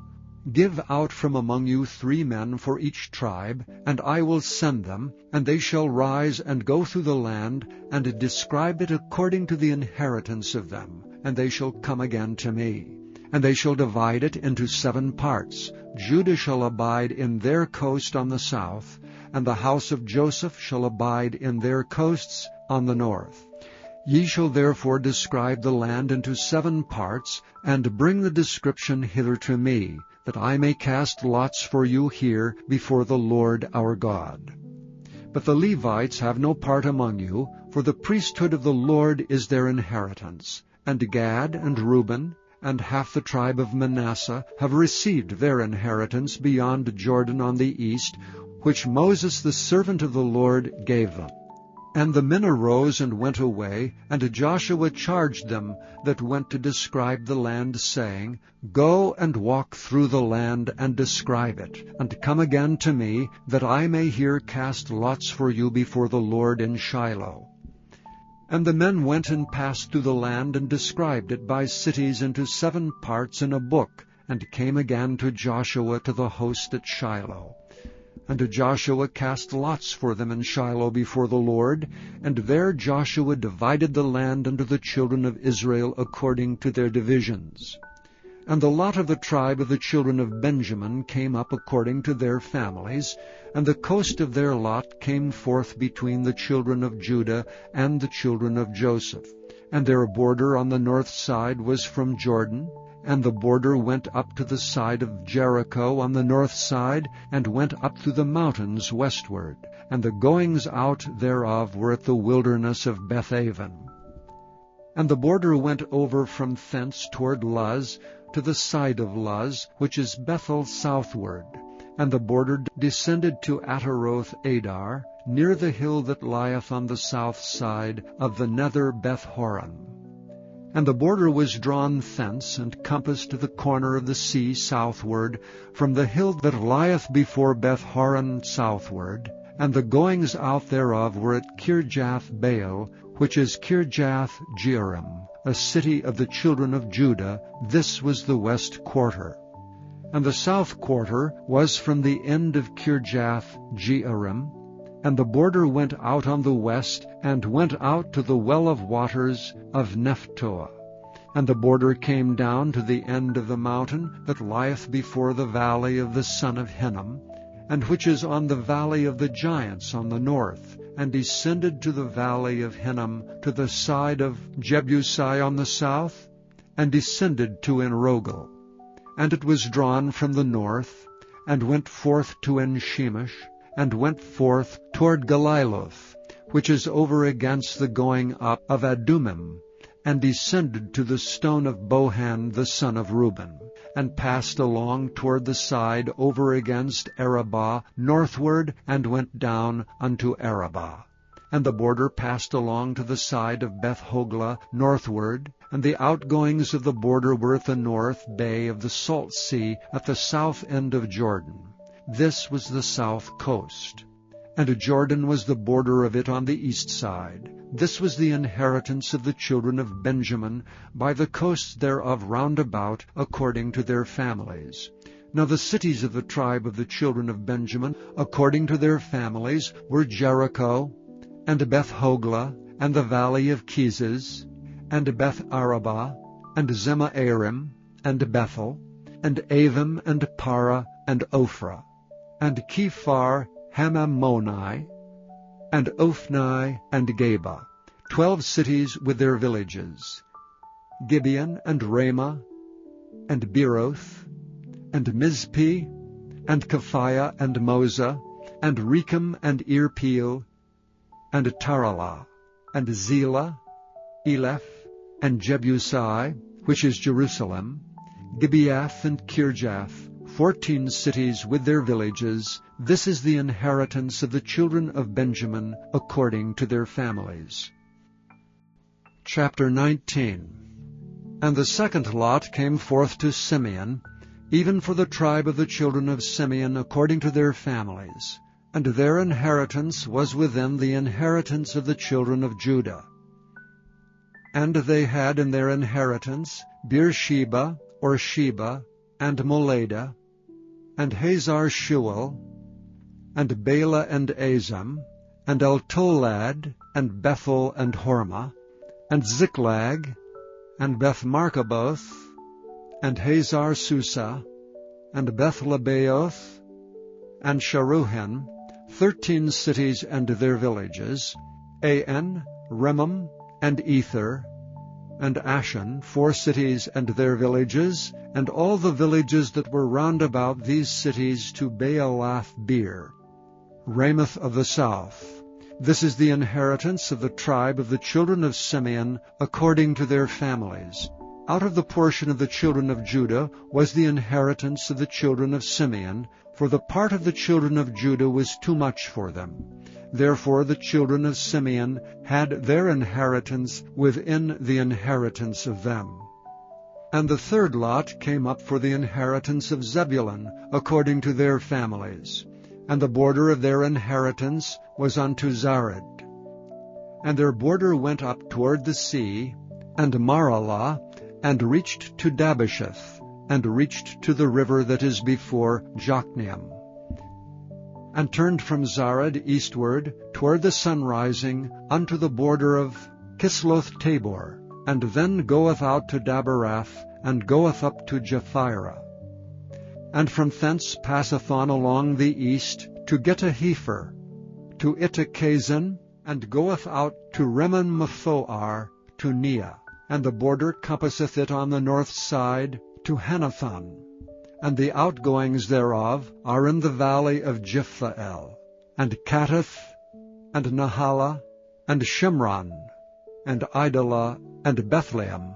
[SPEAKER 1] Give out from among you 3 men for each tribe, and I will send them, and they shall rise and go through the land, and describe it according to the inheritance of them, and they shall come again to me. And they shall divide it into 7 parts. Judah shall abide in their coast on the south, and the house of Joseph shall abide in their coasts on the north. Ye shall therefore describe the land into 7 parts, and bring the description hither to me, that I may cast lots for you here before the Lord our God. But the Levites have no part among you, for the priesthood of the Lord is their inheritance. And Gad and Reuben and half the tribe of Manasseh have received their inheritance beyond Jordan on the east, which Moses the servant of the Lord gave them. And the men arose and went away, and Joshua charged them that went to describe the land, saying, Go and walk through the land, and describe it, and come again to me, that I may here cast lots for you before the Lord in Shiloh. And the men went and passed through the land, and described it by cities into 7 parts in a book, and came again to Joshua to the host at Shiloh. And Joshua cast lots for them in Shiloh before the Lord, and there Joshua divided the land unto the children of Israel according to their divisions. And the lot of the tribe of the children of Benjamin came up according to their families, and the coast of their lot came forth between the children of Judah and the children of Joseph. And their border on the north side was from Jordan, And the border went up to the side of Jericho on the north side, and went up through the mountains westward. And the goings out thereof were at the wilderness of Bethaven. And the border went over from thence toward Luz, to the side of Luz, which is Bethel southward. And the border descended to Ataroth Adar, near the hill that lieth on the south side of the nether Beth-horon. And the border was drawn thence, and compassed to the corner of the sea southward, from the hill that lieth before Beth-horon southward. And the goings out thereof were at Kirjath-baal, which is Kirjath-jearim, a city of the children of Judah. This was the west quarter. And the south quarter was from the end of Kirjath-jearim. And the border went out on the west, and went out to the well of waters of Nephtoah. And the border came down to the end of the mountain that lieth before the valley of the son of Hinnom, and which is on the valley of the giants on the north, and descended to the valley of Hinnom, to the side of Jebusi on the south, and descended to Enrogel. And it was drawn from the north, and went forth to En-shemesh, and went forth toward Galiloth, which is over against the going up of Adumim, and descended to the stone of Bohan the son of Reuben, and passed along toward the side over against Arabah northward, and went down unto Arabah. And the border passed along to the side of Beth-hoglah northward, and the outgoings of the border were at the north bay of the Salt Sea, at the south end of Jordan. This was the south coast. And Jordan was the border of it on the east side. This was the inheritance of the children of Benjamin, by the coasts thereof round about, according to their families. Now the cities of the tribe of the children of Benjamin, according to their families, were Jericho, and Beth-hoglah, and the valley of Keziz, and Beth-arabah, and Zemaarim, and Bethel, and Avim, and Para, and Ophrah, and Kephar Hamammoni, and Ophni, and Geba, 12 cities with their villages, Gibeon, and Ramah, and Beeroth, and Mizpeh, and Kephaiah, and Moza, and Rechem, and Irpeel, and Taralah, and Zelah, Eleph, and Jebusi, which is Jerusalem, Gibeath, and Kirjath, 14 cities with their villages. This is the inheritance of the children of Benjamin, according to their families. Chapter 19. And the second lot came forth to Simeon, even for the tribe of the children of Simeon, according to their families. And their inheritance was within the inheritance of the children of Judah. And they had in their inheritance Beersheba, or Sheba, and Moladah, and Hazar-shual, and Bela, and Azam, and Eltolad, and Bethel, and Hormah, and Ziklag, and Beth-markaboth, and Hazar-susa, and Beth-lebaoth, and Sharuhen, 13 cities and their villages, An, Remam, and Ether, and Ashan, 4 cities and their villages, and all the villages that were round about these cities to Baalath-beer, Ramoth of the south. This is the inheritance of the tribe of the children of Simeon, according to their families. Out of the portion of the children of Judah was the inheritance of the children of Simeon, for the part of the children of Judah was too much for them. Therefore the children of Simeon had their inheritance within the inheritance of them. And the third lot came up for the inheritance of Zebulun, according to their families. And the border of their inheritance was unto Zared. And their border went up toward the sea, and Maralah, and reached to Dabasheth, and reached to the river that is before Jokneam, and turned from Zared eastward toward the sunrising unto the border of Kisloth-Tabor, and then goeth out to Daberath, and goeth up to Japhira, and from thence passeth on along the east to Gittahepher, to Ittachazan, and goeth out to Remon-Methoar, to Neah, and the border compasseth it on the north side to Hanathon, and the outgoings thereof are in the valley of Jephthahel, and Kattath, and Nahala, and Shimron, and Idalah, and Bethlehem,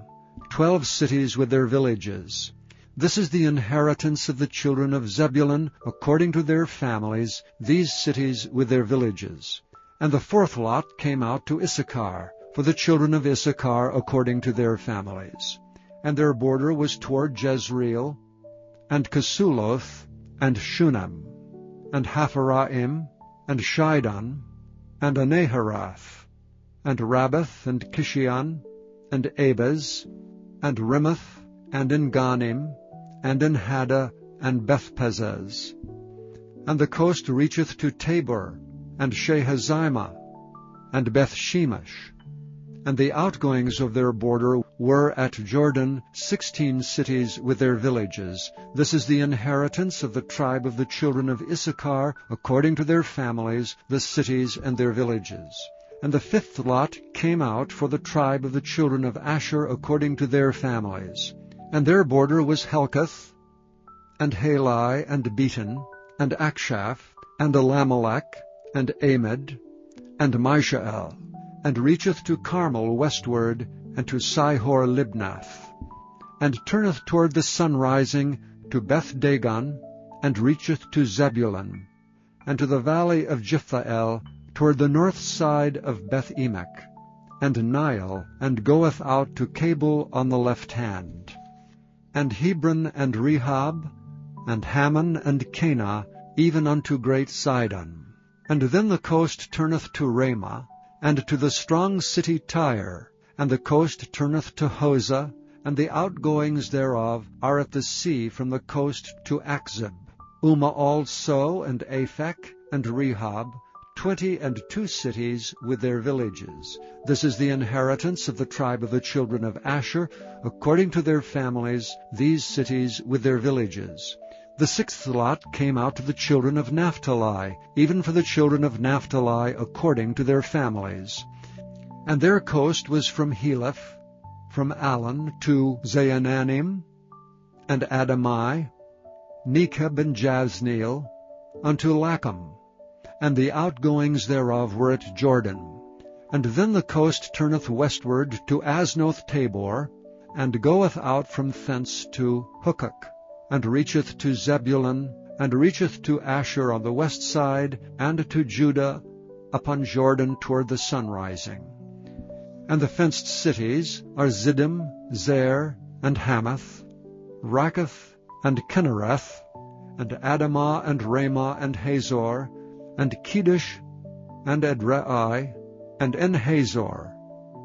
[SPEAKER 1] 12 cities with their villages. This is the inheritance of the children of Zebulun, according to their families, these cities with their villages. And the fourth lot came out to Issachar, for the children of Issachar according to their families. And their border was toward Jezreel, and Kesuloth, and Shunem, and Hapharaim, and Shidon, and Anaharath, and Rabbath, and Kishion, and Abez, and Rimoth, and Enganim, and Enhada, and Bethpazez. And the coast reacheth to Tabor, and Shehazimah, and Bethshemesh. And the outgoings of their border were at Jordan 16 cities with their villages. This is the inheritance of the tribe of the children of Issachar, according to their families, the cities and their villages. And the fifth lot came out for the tribe of the children of Asher, according to their families. And their border was Helkath, and Halai, and Beaton, and Akshaph, and Elamelech, and Amid, and Mishael, and reacheth to Carmel westward, and to Sihor-Libnath, and turneth toward the sunrising to Beth-Dagon, and reacheth to Zebulun, and to the valley of Jephthahel, toward the north side of Beth-Emek, and Nile, and goeth out to Cabul on the left hand, and Hebron, and Rehob, and Hammon, and Cana, even unto great Sidon. And then the coast turneth to Ramah, and to the strong city Tyre, and the coast turneth to Hosah, and the outgoings thereof are at the sea from the coast to Akzib. Uma also, and Aphek, and Rehob, 22 cities with their villages. This is the inheritance of the tribe of the children of Asher, according to their families, these cities with their villages. The sixth lot came out to the children of Naphtali, even for the children of Naphtali according to their families. And their coast was from Heleph, from Allen to Zaananim, and Adamai, Nekeb and Jazneel, unto Lacham, and the outgoings thereof were at Jordan. And then the coast turneth westward to Aznoth Tabor, and goeth out from thence to Hukok, and reacheth to Zebulun, and reacheth to Asher on the west side, and to Judah upon Jordan toward the sunrising. And the fenced cities are Ziddim, Zer, and Hamath, Rakkath, and Kinnereth, and Adamah, and Ramah, and Hazor, and Kedesh, and Edrei, and En-Hazor,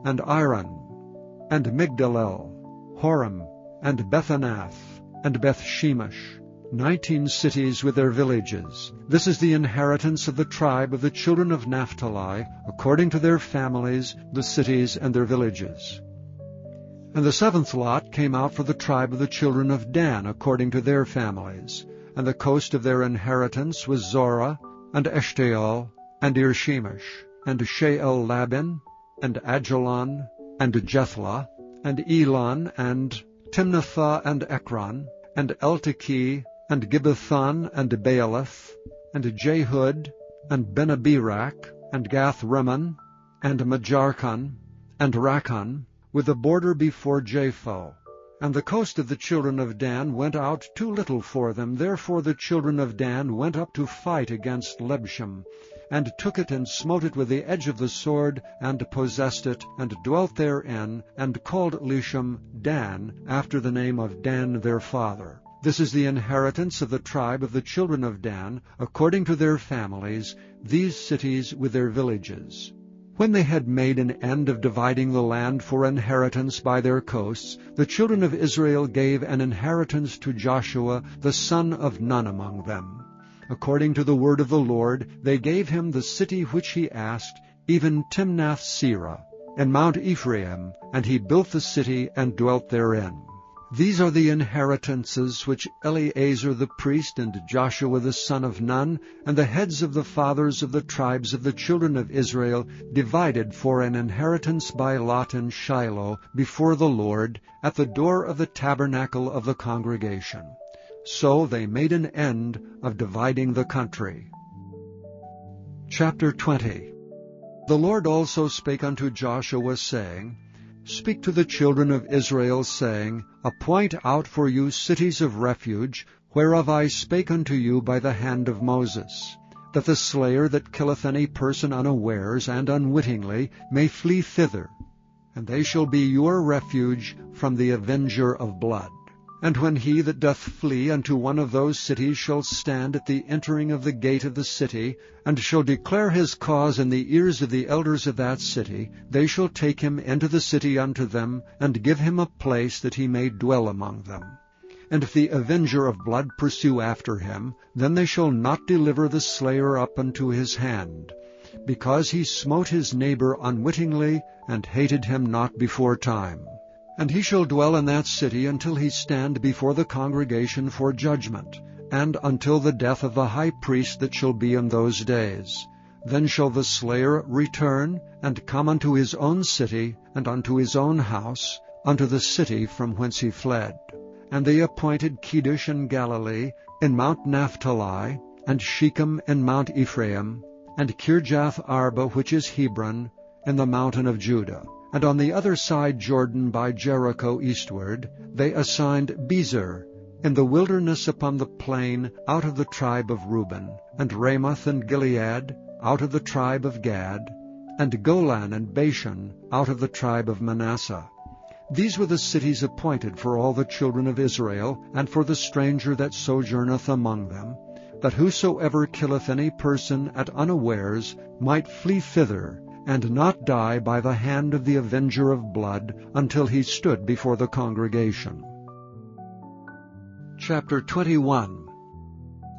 [SPEAKER 1] and Iron, and Migdalel, Horem, and Bethanath, and Beth-Shemesh, 19 cities with their villages. This is the inheritance of the tribe of the children of Naphtali, according to their families, the cities and their villages. And the seventh lot came out for the tribe of the children of Dan, according to their families. And the coast of their inheritance was Zorah, and Eshtaol, and Ir-Shemesh, and She'el-Labin, and Ajalon, and Jethlah, and Elon, and Timnathah, and Ekron, and Eltekeh, and Gibbethon, and Baalath, and Jehud, and Benabirak, and Gath-Rimmon, and Majarkon, and Rakkon, with the border before Japho. And the coast of the children of Dan went out too little for them. Therefore the children of Dan went up to fight against Lebshem, and took it, and smote it with the edge of the sword, and possessed it, and dwelt therein, and called Leshem Dan, after the name of Dan their father. This is the inheritance of the tribe of the children of Dan, according to their families, these cities with their villages. When they had made an end of dividing the land for inheritance by their coasts, the children of Israel gave an inheritance to Joshua, the son of Nun among them. According to the word of the Lord, they gave him the city which he asked, even Timnath-Serah, in Mount Ephraim, and he built the city and dwelt therein. These are the inheritances which Eleazar the priest and Joshua the son of Nun and the heads of the fathers of the tribes of the children of Israel divided for an inheritance by lot in Shiloh before the Lord at the door of the tabernacle of the congregation. So they made an end of dividing the country. Chapter 20. The Lord also spake unto Joshua, saying, Speak to the children of Israel, saying, Appoint out for you cities of refuge, whereof I spake unto you by the hand of Moses, that the slayer that killeth any person unawares and unwittingly may flee thither, and they shall be your refuge from the avenger of blood. And when he that doth flee unto one of those cities shall stand at the entering of the gate of the city, and shall declare his cause in the ears of the elders of that city, they shall take him into the city unto them, and give him a place that he may dwell among them. And if the avenger of blood pursue after him, then they shall not deliver the slayer up unto his hand, because he smote his neighbor unwittingly, and hated him not before time. And he shall dwell in that city until he stand before the congregation for judgment, and until the death of the high priest that shall be in those days. Then shall the slayer return, and come unto his own city, and unto his own house, unto the city from whence he fled. And they appointed Kedesh in Galilee, in Mount Naphtali, and Shechem in Mount Ephraim, and Kirjath Arba, which is Hebron, in the mountain of Judah. And on the other side Jordan by Jericho eastward, they assigned Bezer, in the wilderness upon the plain, out of the tribe of Reuben, and Ramoth and Gilead, out of the tribe of Gad, and Golan and Bashan, out of the tribe of Manasseh. These were the cities appointed for all the children of Israel, and for the stranger that sojourneth among them, that whosoever killeth any person at unawares might flee thither, and not die by the hand of the avenger of blood, until he stood before the congregation. Chapter 21.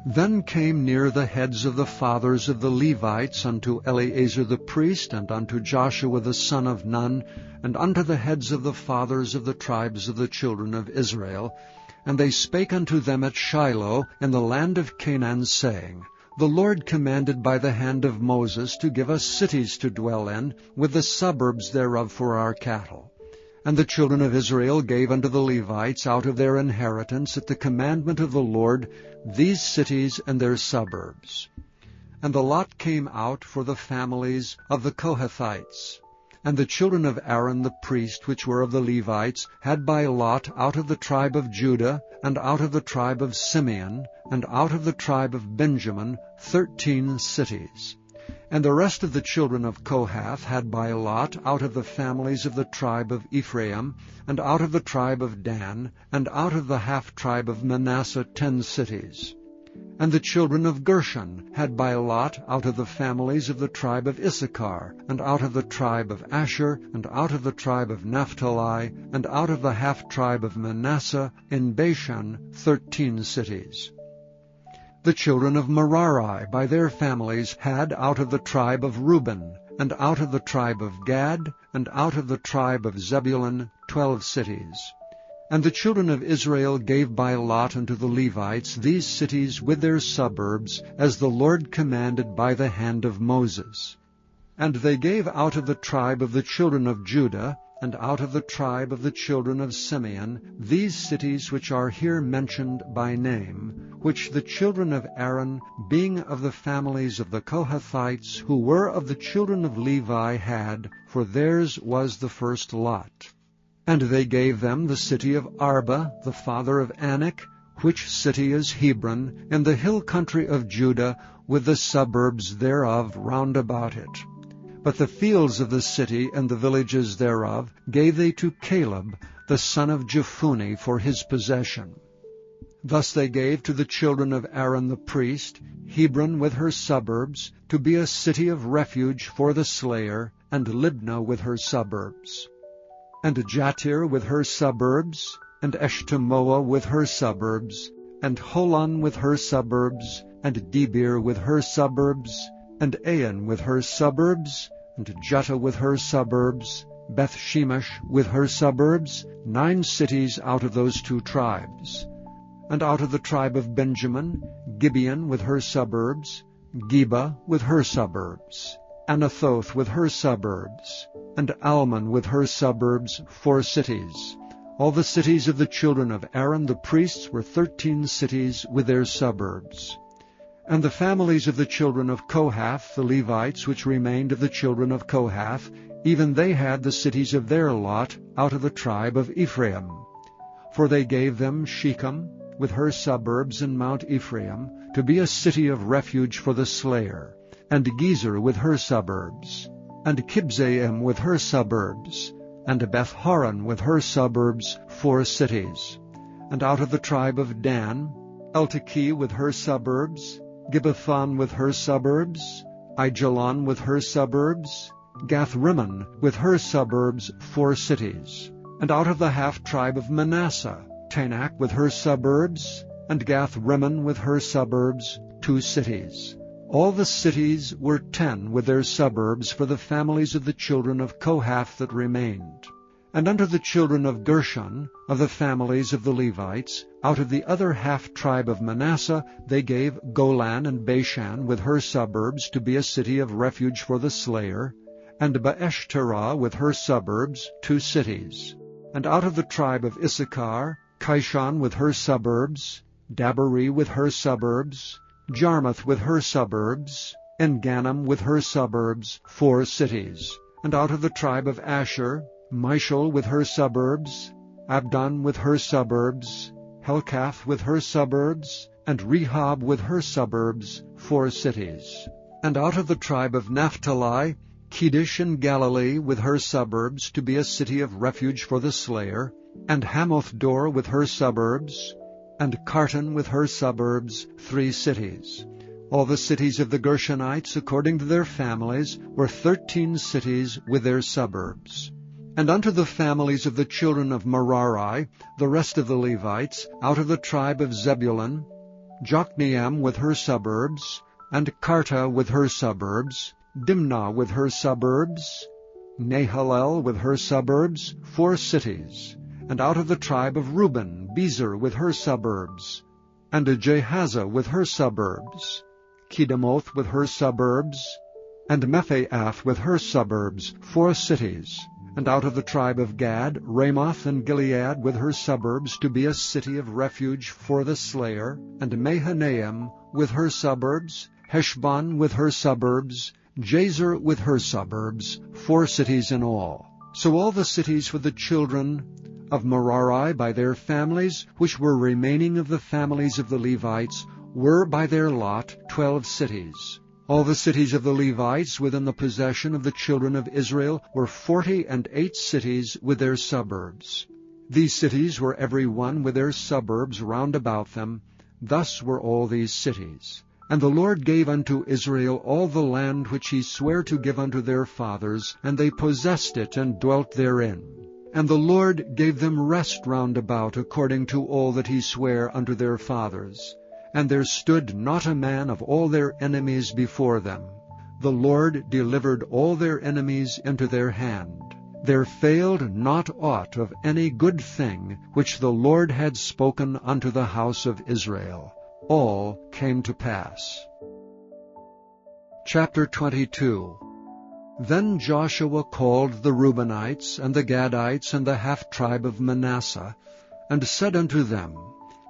[SPEAKER 1] Then came near the heads of the fathers of the Levites unto Eleazar the priest, and unto Joshua the son of Nun, and unto the heads of the fathers of the tribes of the children of Israel, and they spake unto them at Shiloh in the land of Canaan, saying, The Lord commanded by the hand of Moses to give us cities to dwell in, with the suburbs thereof for our cattle. And the children of Israel gave unto the Levites out of their inheritance at the commandment of the Lord these cities and their suburbs. And the lot came out for the families of the Kohathites. And the children of Aaron the priest, which were of the Levites, had by lot out of the tribe of Judah, and out of the tribe of Simeon, and out of the tribe of Benjamin, 13 cities. And the rest of the children of Kohath had by lot out of the families of the tribe of Ephraim, and out of the tribe of Dan, and out of the half-tribe of Manasseh, 10 cities. And the children of Gershon had by lot out of the families of the tribe of Issachar, and out of the tribe of Asher, and out of the tribe of Naphtali, and out of the half-tribe of Manasseh, in Bashan, 13 cities. The children of Merari by their families had out of the tribe of Reuben, and out of the tribe of Gad, and out of the tribe of Zebulun, 12 cities. And the children of Israel gave by lot unto the Levites these cities with their suburbs, as the Lord commanded by the hand of Moses. And they gave out of the tribe of the children of Judah, and out of the tribe of the children of Simeon, these cities which are here mentioned by name, which the children of Aaron, being of the families of the Kohathites, who were of the children of Levi, had, for theirs was the first lot. And they gave them the city of Arba, the father of Anak, which city is Hebron, in the hill country of Judah, with the suburbs thereof round about it. But the fields of the city and the villages thereof gave they to Caleb, the son of Jephunneh, for his possession. Thus they gave to the children of Aaron the priest Hebron with her suburbs, to be a city of refuge for the slayer, and Libnah with her suburbs. And Jattir with her suburbs, and Eshtemoa with her suburbs, and Holon with her suburbs, and Debir with her suburbs, and Ain with her suburbs, and Juttah with her suburbs, Beth-Shemesh with her suburbs, 9 cities out of those 2 tribes. And out of the tribe of Benjamin, Gibeon with her suburbs, Geba with her suburbs, Anathoth with her suburbs, and Almon with her suburbs, 4 cities. All the cities of the children of Aaron the priests were 13 cities with their suburbs. And the families of the children of Kohath, the Levites, which remained of the children of Kohath, even they had the cities of their lot out of the tribe of Ephraim. For they gave them Shechem, with her suburbs in Mount Ephraim, to be a city of refuge for the slayer, and Gezer with her suburbs, and Kibzaim with her suburbs, and Beth-Horon with her suburbs, 4 cities. And out of the tribe of Dan, Eltekeh with her suburbs, Gibbethon with her suburbs, Aijalon with her suburbs, Gath-Rimmon with her suburbs, 4 cities. And out of the half-tribe of Manasseh, Tanakh with her suburbs, and Gath-Rimmon with her suburbs, 2 cities. All the cities were 10 with their suburbs for the families of the children of Kohath that remained. And unto the children of Gershon, of the families of the Levites, out of the other half-tribe of Manasseh, they gave Golan and Bashan with her suburbs to be a city of refuge for the slayer, and Beeshterah with her suburbs, 2 cities. And out of the tribe of Issachar, Kishon with her suburbs, Daberi with her suburbs, Jarmuth with her suburbs, Engannim with her suburbs, 4 cities. And out of the tribe of Asher, Mishal with her suburbs, Abdon with her suburbs, Helkath with her suburbs, and Rehob with her suburbs, 4 cities. And out of the tribe of Naphtali, Kedesh in Galilee with her suburbs to be a city of refuge for the slayer, and Hamoth-dor with her suburbs, and Kartan with her suburbs, 3 cities. All the cities of the Gershonites, according to their families, were 13 cities with their suburbs. And unto the families of the children of Merari, the rest of the Levites, out of the tribe of Zebulun, Jokneam with her suburbs, and Karta with her suburbs, Dimnah with her suburbs, Nahalel with her suburbs, 4 cities. And out of the tribe of Reuben, Bezer with her suburbs, and Jehazzah with her suburbs, Kedemoth with her suburbs, and Mephaath with her suburbs, 4 cities. And out of the tribe of Gad, Ramoth and Gilead with her suburbs to be a city of refuge for the slayer, and Mahanaim with her suburbs, Heshbon with her suburbs, Jazer with her suburbs, 4 cities in all. So all the cities for the children of Merari by their families, which were remaining of the families of the Levites, were by their lot 12 cities. All the cities of the Levites within the possession of the children of Israel were 48 cities with their suburbs. These cities were every one with their suburbs round about them. Thus were all these cities. And the Lord gave unto Israel all the land which he sware to give unto their fathers, and they possessed it and dwelt therein. And the Lord gave them rest round about according to all that he sware unto their fathers. And there stood not a man of all their enemies before them. The Lord delivered all their enemies into their hand. There failed not aught of any good thing which the Lord had spoken unto the house of Israel. All came to pass. Chapter 22. Then Joshua called the Reubenites, and the Gadites, and the half-tribe of Manasseh, and said unto them,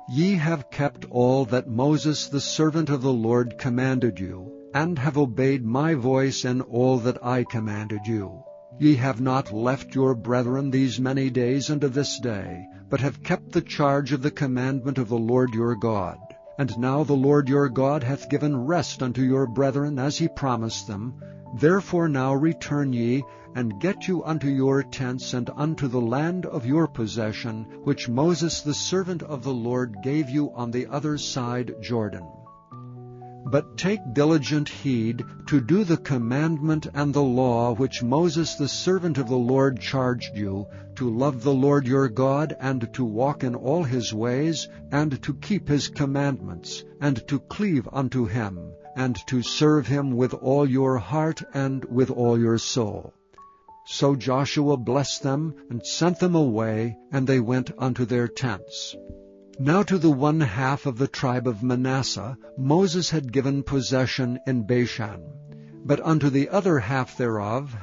[SPEAKER 1] Ye have kept all that Moses the servant of the Lord commanded you, and have obeyed my voice in all that I commanded you. Ye have not left your brethren these many days unto this day, but have kept the charge of the commandment of the Lord your God. And now the Lord your God hath given rest unto your brethren as he promised them. Therefore now return ye, and get you unto your tents, and unto the land of your possession, which Moses the servant of the Lord gave you on the other side Jordan. But take diligent heed to do the commandment and the law which Moses the servant of the Lord charged you, to love the Lord your God, and to walk in all his ways, and to keep his commandments, and to cleave unto him, and to serve him with all your heart and with all your soul. So Joshua blessed them, and sent them away, and they went unto their tents. Now to the 1/2 of the tribe of Manasseh Moses had given possession in Bashan, but unto the other half thereof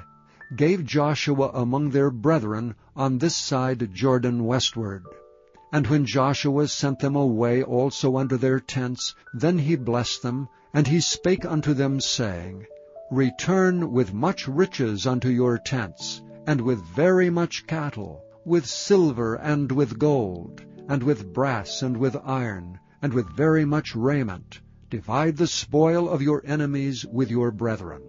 [SPEAKER 1] gave Joshua among their brethren on this side Jordan westward. And when Joshua sent them away also unto their tents, then he blessed them, and he spake unto them, saying, Return with much riches unto your tents, and with very much cattle, with silver and with gold, and with brass and with iron, and with very much raiment. Divide the spoil of your enemies with your brethren.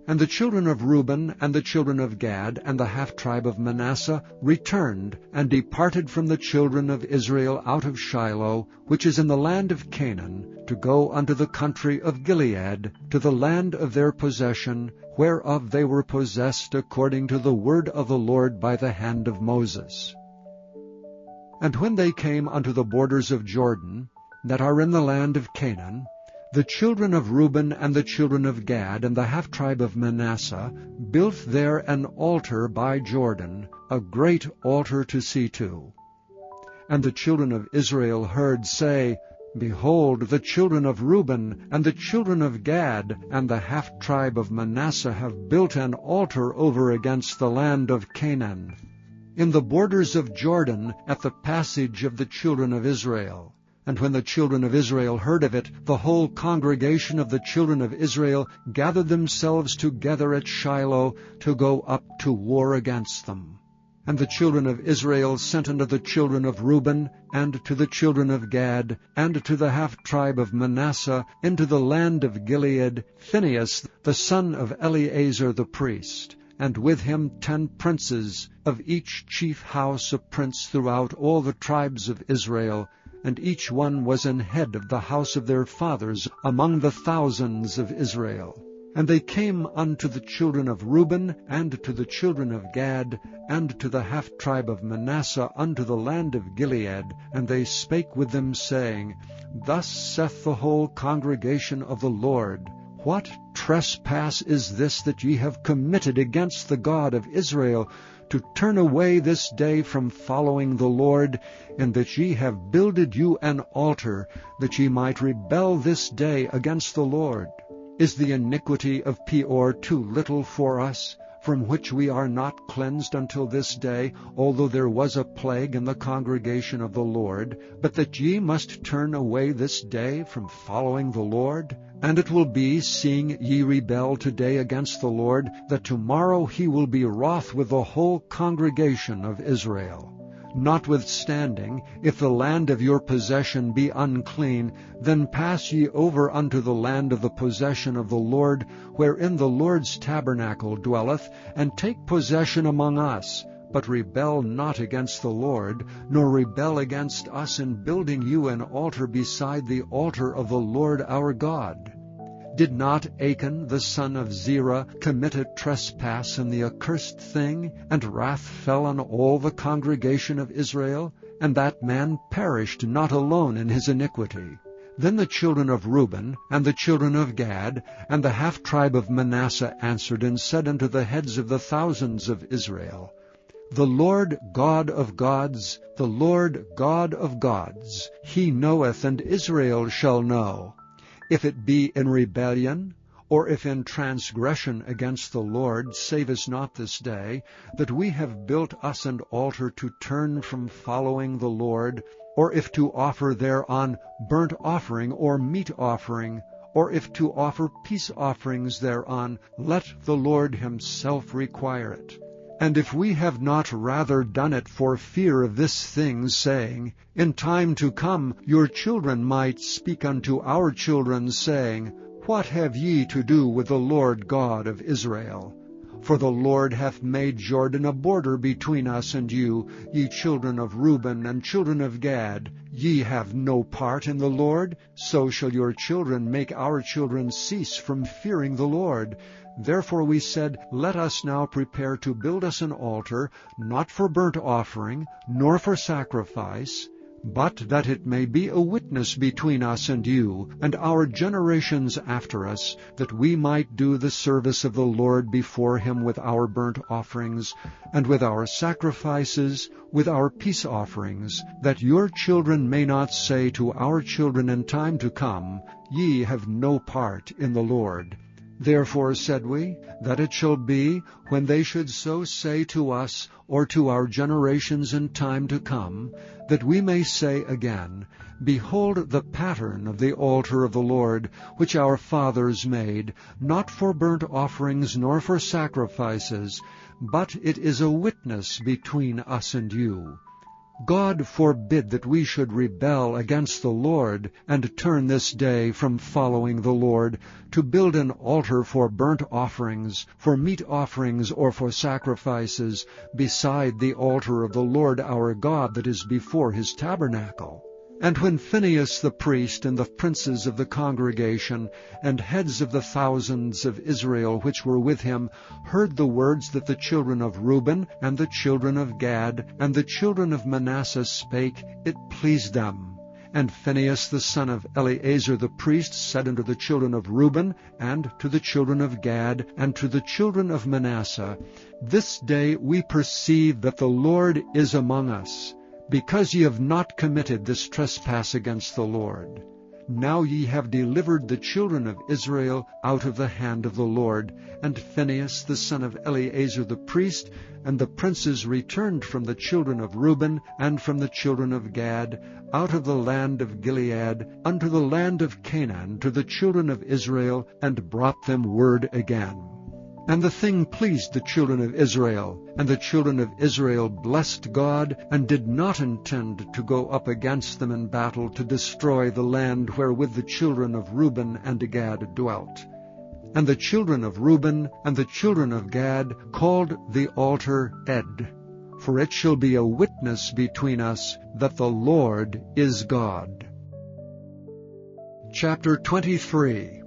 [SPEAKER 1] And the children of Reuben and the children of Gad and the half-tribe of Manasseh returned and departed from the children of Israel out of Shiloh, which is in the land of Canaan, to go unto the country of Gilead, to the land of their possession, whereof they were possessed according to the word of the Lord by the hand of Moses. And when they came unto the borders of Jordan, that are in the land of Canaan, the children of Reuben and the children of Gad and the half-tribe of Manasseh built there an altar by Jordan, a great altar to see to. And the children of Israel heard say, Behold, the children of Reuben and the children of Gad and the half-tribe of Manasseh have built an altar over against the land of Canaan, in the borders of Jordan, at the passage of the children of Israel. And when the children of Israel heard of it, the whole congregation of the children of Israel gathered themselves together at Shiloh to go up to war against them. And the children of Israel sent unto the children of Reuben, and to the children of Gad, and to the half-tribe of Manasseh, into the land of Gilead, Phinehas the son of Eleazar the priest, and with him 10 princes, of each chief house a prince throughout all the tribes of Israel, and each one was an head of the house of their fathers among the thousands of Israel. And they came unto the children of Reuben, and to the children of Gad, and to the half-tribe of Manasseh unto the land of Gilead, and they spake with them, saying, Thus saith the whole congregation of the Lord, What trespass is this that ye have committed against the God of Israel, to turn away this day from following the Lord, in that ye have builded you an altar, that ye might rebel this day against the Lord? Is the iniquity of Peor too little for us, from which we are not cleansed until this day, although there was a plague in the congregation of the Lord, but that ye must turn away this day from following the Lord? And it will be, seeing ye rebel today against the Lord, that tomorrow he will be wroth with the whole congregation of Israel. Notwithstanding, if the land of your possession be unclean, then pass ye over unto the land of the possession of the Lord, wherein the Lord's tabernacle dwelleth, and take possession among us. But rebel not against the Lord, nor rebel against us in building you an altar beside the altar of the Lord our God. Did not Achan the son of Zerah commit a trespass in the accursed thing, and wrath fell on all the congregation of Israel? And that man perished not alone in his iniquity. Then the children of Reuben, and the children of Gad, and the half-tribe of Manasseh answered and said unto the heads of the thousands of Israel, The Lord God of gods, the Lord God of gods, he knoweth, and Israel shall know. If it be in rebellion, or if in transgression against the Lord, save us not this day, that we have built us an altar to turn from following the Lord, or if to offer thereon burnt offering or meat offering, or if to offer peace offerings thereon, let the Lord himself require it. And if we have not rather done it for fear of this thing, saying, In time to come your children might speak unto our children, saying, What have ye to do with the Lord God of Israel? For the Lord hath made Jordan a border between us and you, ye children of Reuben and children of Gad. Ye have no part in the Lord, so shall your children make our children cease from fearing the Lord. Therefore we said, Let us now prepare to build us an altar, not for burnt offering, nor for sacrifice, but that it may be a witness between us and you, and our generations after us, that we might do the service of the Lord before him with our burnt offerings, and with our sacrifices, with our peace offerings, that your children may not say to our children in time to come, Ye have no part in the Lord. Therefore said we, that it shall be, when they should so say to us, or to our generations in time to come, that we may say again, Behold the pattern of the altar of the Lord, which our fathers made, not for burnt offerings nor for sacrifices, but it is a witness between us and you. God forbid that we should rebel against the Lord, and turn this day from following the Lord, to build an altar for burnt offerings, for meat offerings, or for sacrifices, beside the altar of the Lord our God that is before his tabernacle. And when Phinehas the priest, and the princes of the congregation, and heads of the thousands of Israel which were with him, heard the words that the children of Reuben, and the children of Gad, and the children of Manasseh spake, it pleased them. And Phinehas the son of Eleazar the priest said unto the children of Reuben, and to the children of Gad, and to the children of Manasseh, This day we perceive that the Lord is among us, because ye have not committed this trespass against the Lord. Now ye have delivered the children of Israel out of the hand of the Lord. And Phinehas the son of Eleazar the priest, and the princes returned from the children of Reuben, and from the children of Gad, out of the land of Gilead, unto the land of Canaan, to the children of Israel, and brought them word again. And the thing pleased the children of Israel, and the children of Israel blessed God, and did not intend to go up against them in battle to destroy the land wherewith the children of Reuben and Gad dwelt. And the children of Reuben and the children of Gad called the altar Ed, for it shall be a witness between us that the Lord is God. Chapter 23.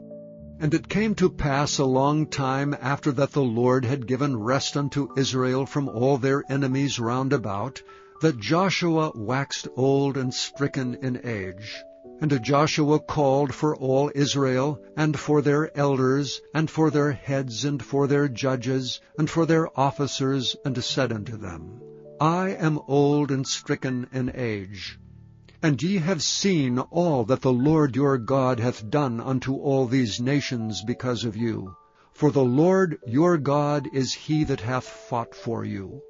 [SPEAKER 1] And it came to pass a long time after that the Lord had given rest unto Israel from all their enemies round about, that Joshua waxed old and stricken in age. And Joshua called for all Israel, and for their elders, and for their heads, and for their judges, and for their officers, and said unto them, I am old and stricken in age. And ye have seen all that the Lord your God hath done unto all these nations because of you. For the Lord your God is he that hath fought for you.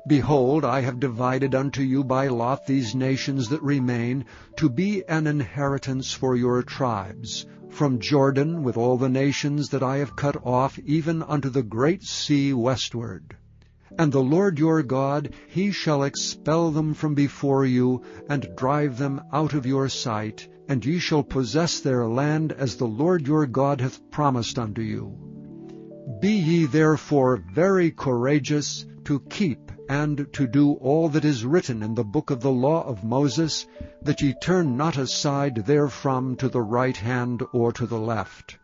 [SPEAKER 1] Behold, I have divided unto you by lot these nations that remain, to be an inheritance for your tribes, from Jordan with all the nations that I have cut off, even unto the great sea westward. And the Lord your God, he shall expel them from before you, and drive them out of your sight, and ye shall possess their land as the Lord your God hath promised unto you. Be ye therefore very courageous to keep and to do all that is written in the book of the law of Moses, that ye turn not aside therefrom to the right hand or to the left,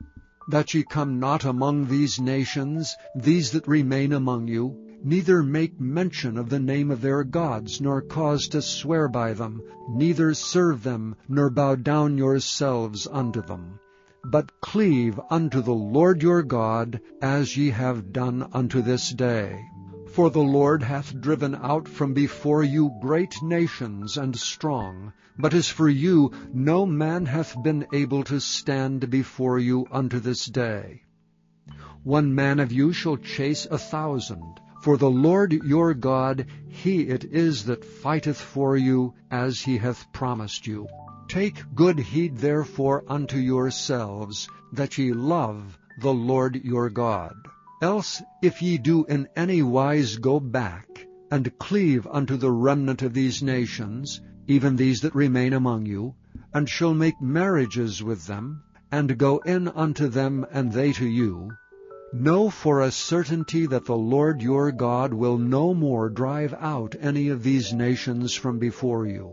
[SPEAKER 1] that ye come not among these nations, these that remain among you, neither make mention of the name of their gods, nor cause to swear by them, neither serve them, nor bow down yourselves unto them. But cleave unto the Lord your God, as ye have done unto this day. For the Lord hath driven out from before you great nations and strong, but as for you, no man hath been able to stand before you unto this day. 1 man of you shall chase 1,000, for the Lord your God, he it is that fighteth for you, as he hath promised you. Take good heed therefore unto yourselves, that ye love the Lord your God. Else, if ye do in any wise go back, and cleave unto the remnant of these nations, even these that remain among you, and shall make marriages with them, and go in unto them, and they to you, know for a certainty that the Lord your God will no more drive out any of these nations from before you,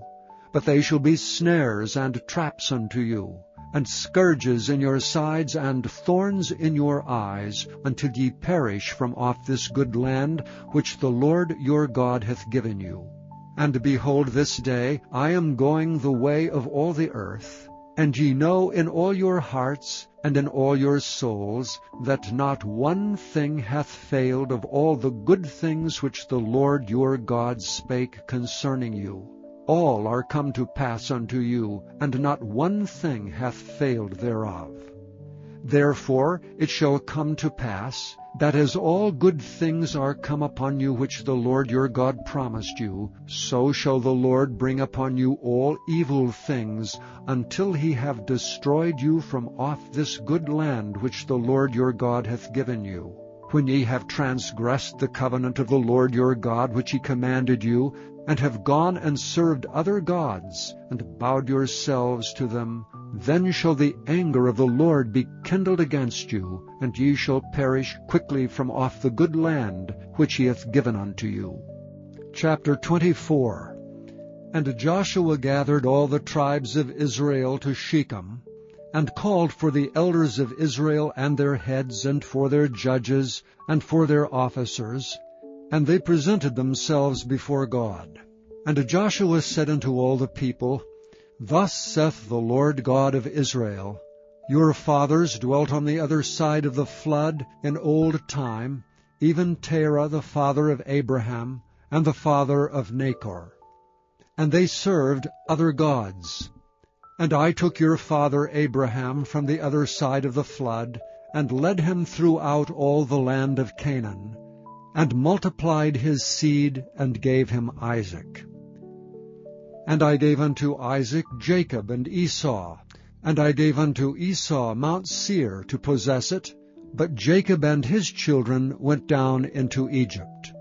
[SPEAKER 1] but they shall be snares and traps unto you, and scourges in your sides, and thorns in your eyes, until ye perish from off this good land which the Lord your God hath given you. And behold, this day I am going the way of all the earth, and ye know in all your hearts and in all your souls that not one thing hath failed of all the good things which the Lord your God spake concerning you. All are come to pass unto you, and not one thing hath failed thereof. Therefore it shall come to pass, that as all good things are come upon you which the Lord your God promised you, so shall the Lord bring upon you all evil things, until he have destroyed you from off this good land which the Lord your God hath given you. When ye have transgressed the covenant of the Lord your God which he commanded you, and have gone and served other gods, and bowed yourselves to them, then shall the anger of the Lord be kindled against you, and ye shall perish quickly from off the good land which he hath given unto you. Chapter 24. And Joshua gathered all the tribes of Israel to Shechem, and called for the elders of Israel and their heads, and for their judges, and for their officers, and they presented themselves before God. And Joshua said unto all the people, Thus saith the Lord God of Israel, Your fathers dwelt on the other side of the flood in old time, even Terah the father of Abraham, and the father of Nachor. And they served other gods. And I took your father Abraham from the other side of the flood, and led him throughout all the land of Canaan, and multiplied his seed, and gave him Isaac. And I gave unto Isaac Jacob and Esau, and I gave unto Esau Mount Seir to possess it, but Jacob and his children went down into Egypt.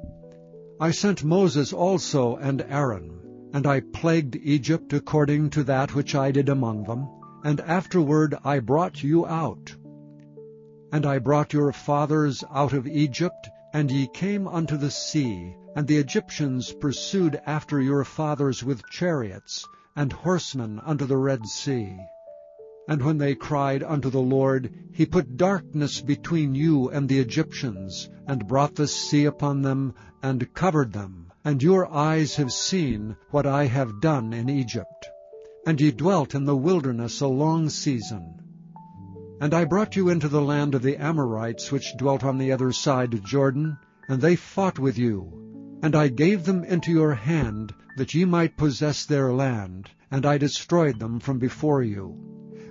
[SPEAKER 1] I sent Moses also and Aaron, and I plagued Egypt according to that which I did among them, and afterward I brought you out. And I brought your fathers out of Egypt, and ye came unto the sea, and the Egyptians pursued after your fathers with chariots and horsemen unto the Red Sea. And when they cried unto the Lord, he put darkness between you and the Egyptians, and brought the sea upon them, and covered them. And your eyes have seen what I have done in Egypt. And ye dwelt in the wilderness a long season. And I brought you into the land of the Amorites, which dwelt on the other side of Jordan, and they fought with you. And I gave them into your hand, that ye might possess their land, and I destroyed them from before you.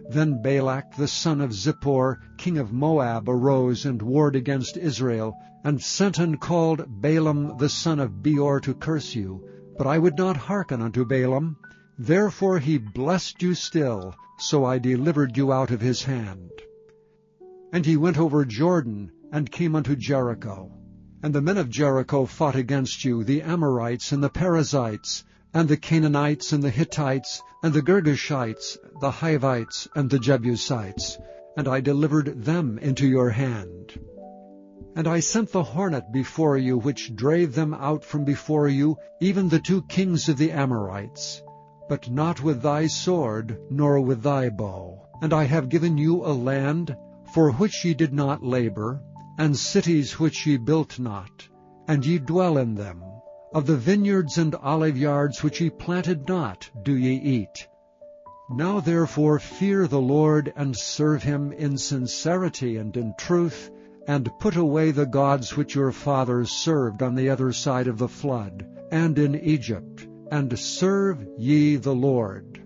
[SPEAKER 1] Then Balak the son of Zippor, king of Moab, arose and warred against Israel, and sent and called Balaam the son of Beor to curse you. But I would not hearken unto Balaam. Therefore he blessed you still, so I delivered you out of his hand. And he went over Jordan, and came unto Jericho. And the men of Jericho fought against you, the Amorites and the Perizzites, and the Canaanites and the Hittites, and the Girgashites, the Hivites, and the Jebusites, and I delivered them into your hand. And I sent the hornet before you, which drave them out from before you, even the 2 kings of the Amorites, but not with thy sword, nor with thy bow. And I have given you a land for which ye did not labor, and cities which ye built not, and ye dwell in them. Of the vineyards and olive yards which ye planted not do ye eat. Now therefore fear the Lord, and serve him in sincerity and in truth, and put away the gods which your fathers served on the other side of the flood, and in Egypt, and serve ye the Lord.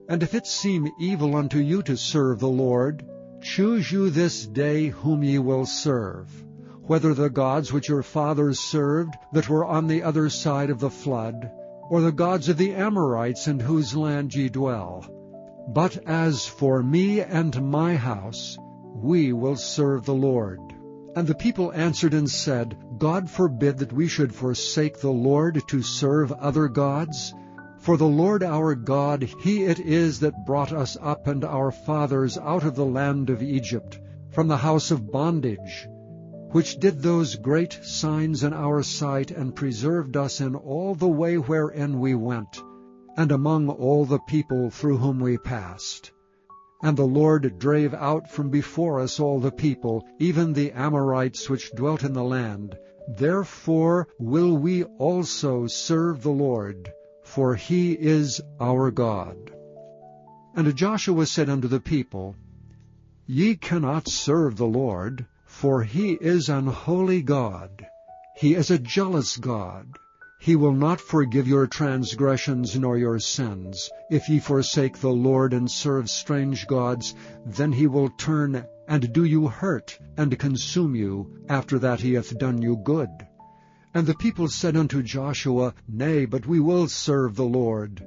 [SPEAKER 1] And if it seem evil unto you to serve the Lord, choose you this day whom ye will serve, whether the gods which your fathers served that were on the other side of the flood, or the gods of the Amorites in whose land ye dwell. But as for me and my house, we will serve the Lord. And the people answered and said, God forbid that we should forsake the Lord to serve other gods. For the Lord our God, he it is that brought us up and our fathers out of the land of Egypt, from the house of bondage, which did those great signs in our sight, and preserved us in all the way wherein we went, and among all the people through whom we passed. And the Lord drave out from before us all the people, even the Amorites which dwelt in the land, Therefore will we also serve the Lord, for he is our God. And Joshua said unto the people, Ye cannot serve the Lord, for he is an holy God. He is a jealous God. He will not forgive your transgressions nor your sins. If ye forsake the Lord and serve strange gods, then he will turn and do you hurt, and consume you, after that he hath done you good. And the people said unto Joshua, Nay, but we will serve the Lord.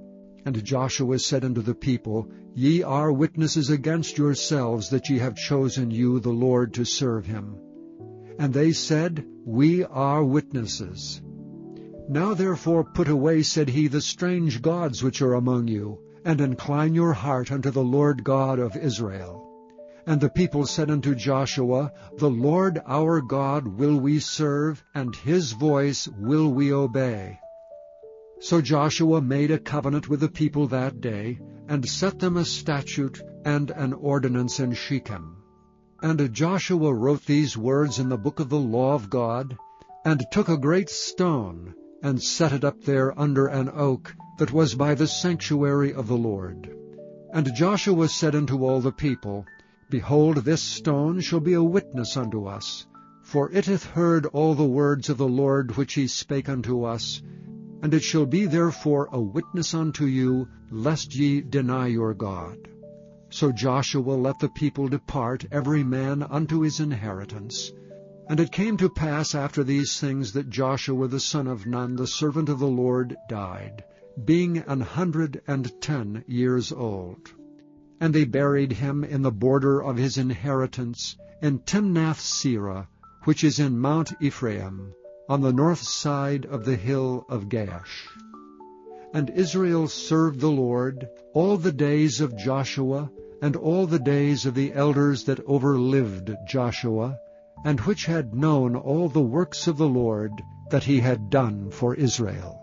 [SPEAKER 1] And Joshua said unto the people, Ye are witnesses against yourselves that ye have chosen you the Lord to serve him. And they said, We are witnesses. Now therefore put away, said he, the strange gods which are among you, and incline your heart unto the Lord God of Israel. And the people said unto Joshua, The Lord our God will we serve, and his voice will we obey. So Joshua made a covenant with the people that day, and set them a statute and an ordinance in Shechem. And Joshua wrote these words in the book of the law of God, and took a great stone, and set it up there under an oak that was by the sanctuary of the Lord. And Joshua said unto all the people, Behold, this stone shall be a witness unto us, for it hath heard all the words of the Lord which he spake unto us, and it shall be therefore a witness unto you, lest ye deny your God. So Joshua let the people depart, every man unto his inheritance. And it came to pass after these things that Joshua the son of Nun, the servant of the Lord, died, being 110 years old. And they buried him in the border of his inheritance, in Timnath-serah, which is in Mount Ephraim, on the north side of the hill of Gaash. And Israel served the Lord all the days of Joshua, and all the days of the elders that overlived Joshua, and which had known all the works of the Lord that he had done for Israel.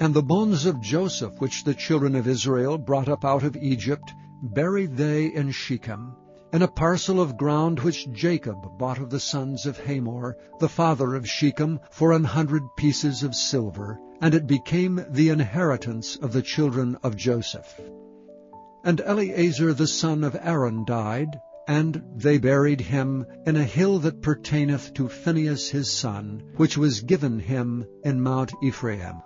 [SPEAKER 1] And the bones of Joseph, which the children of Israel brought up out of Egypt, buried they in Shechem, in a parcel of ground which Jacob bought of the sons of Hamor, the father of Shechem, for 100 pieces of silver, and it became the inheritance of the children of Joseph. And Eleazar the son of Aaron died, and they buried him in a hill that pertaineth to Phinehas his son, which was given him in Mount Ephraim.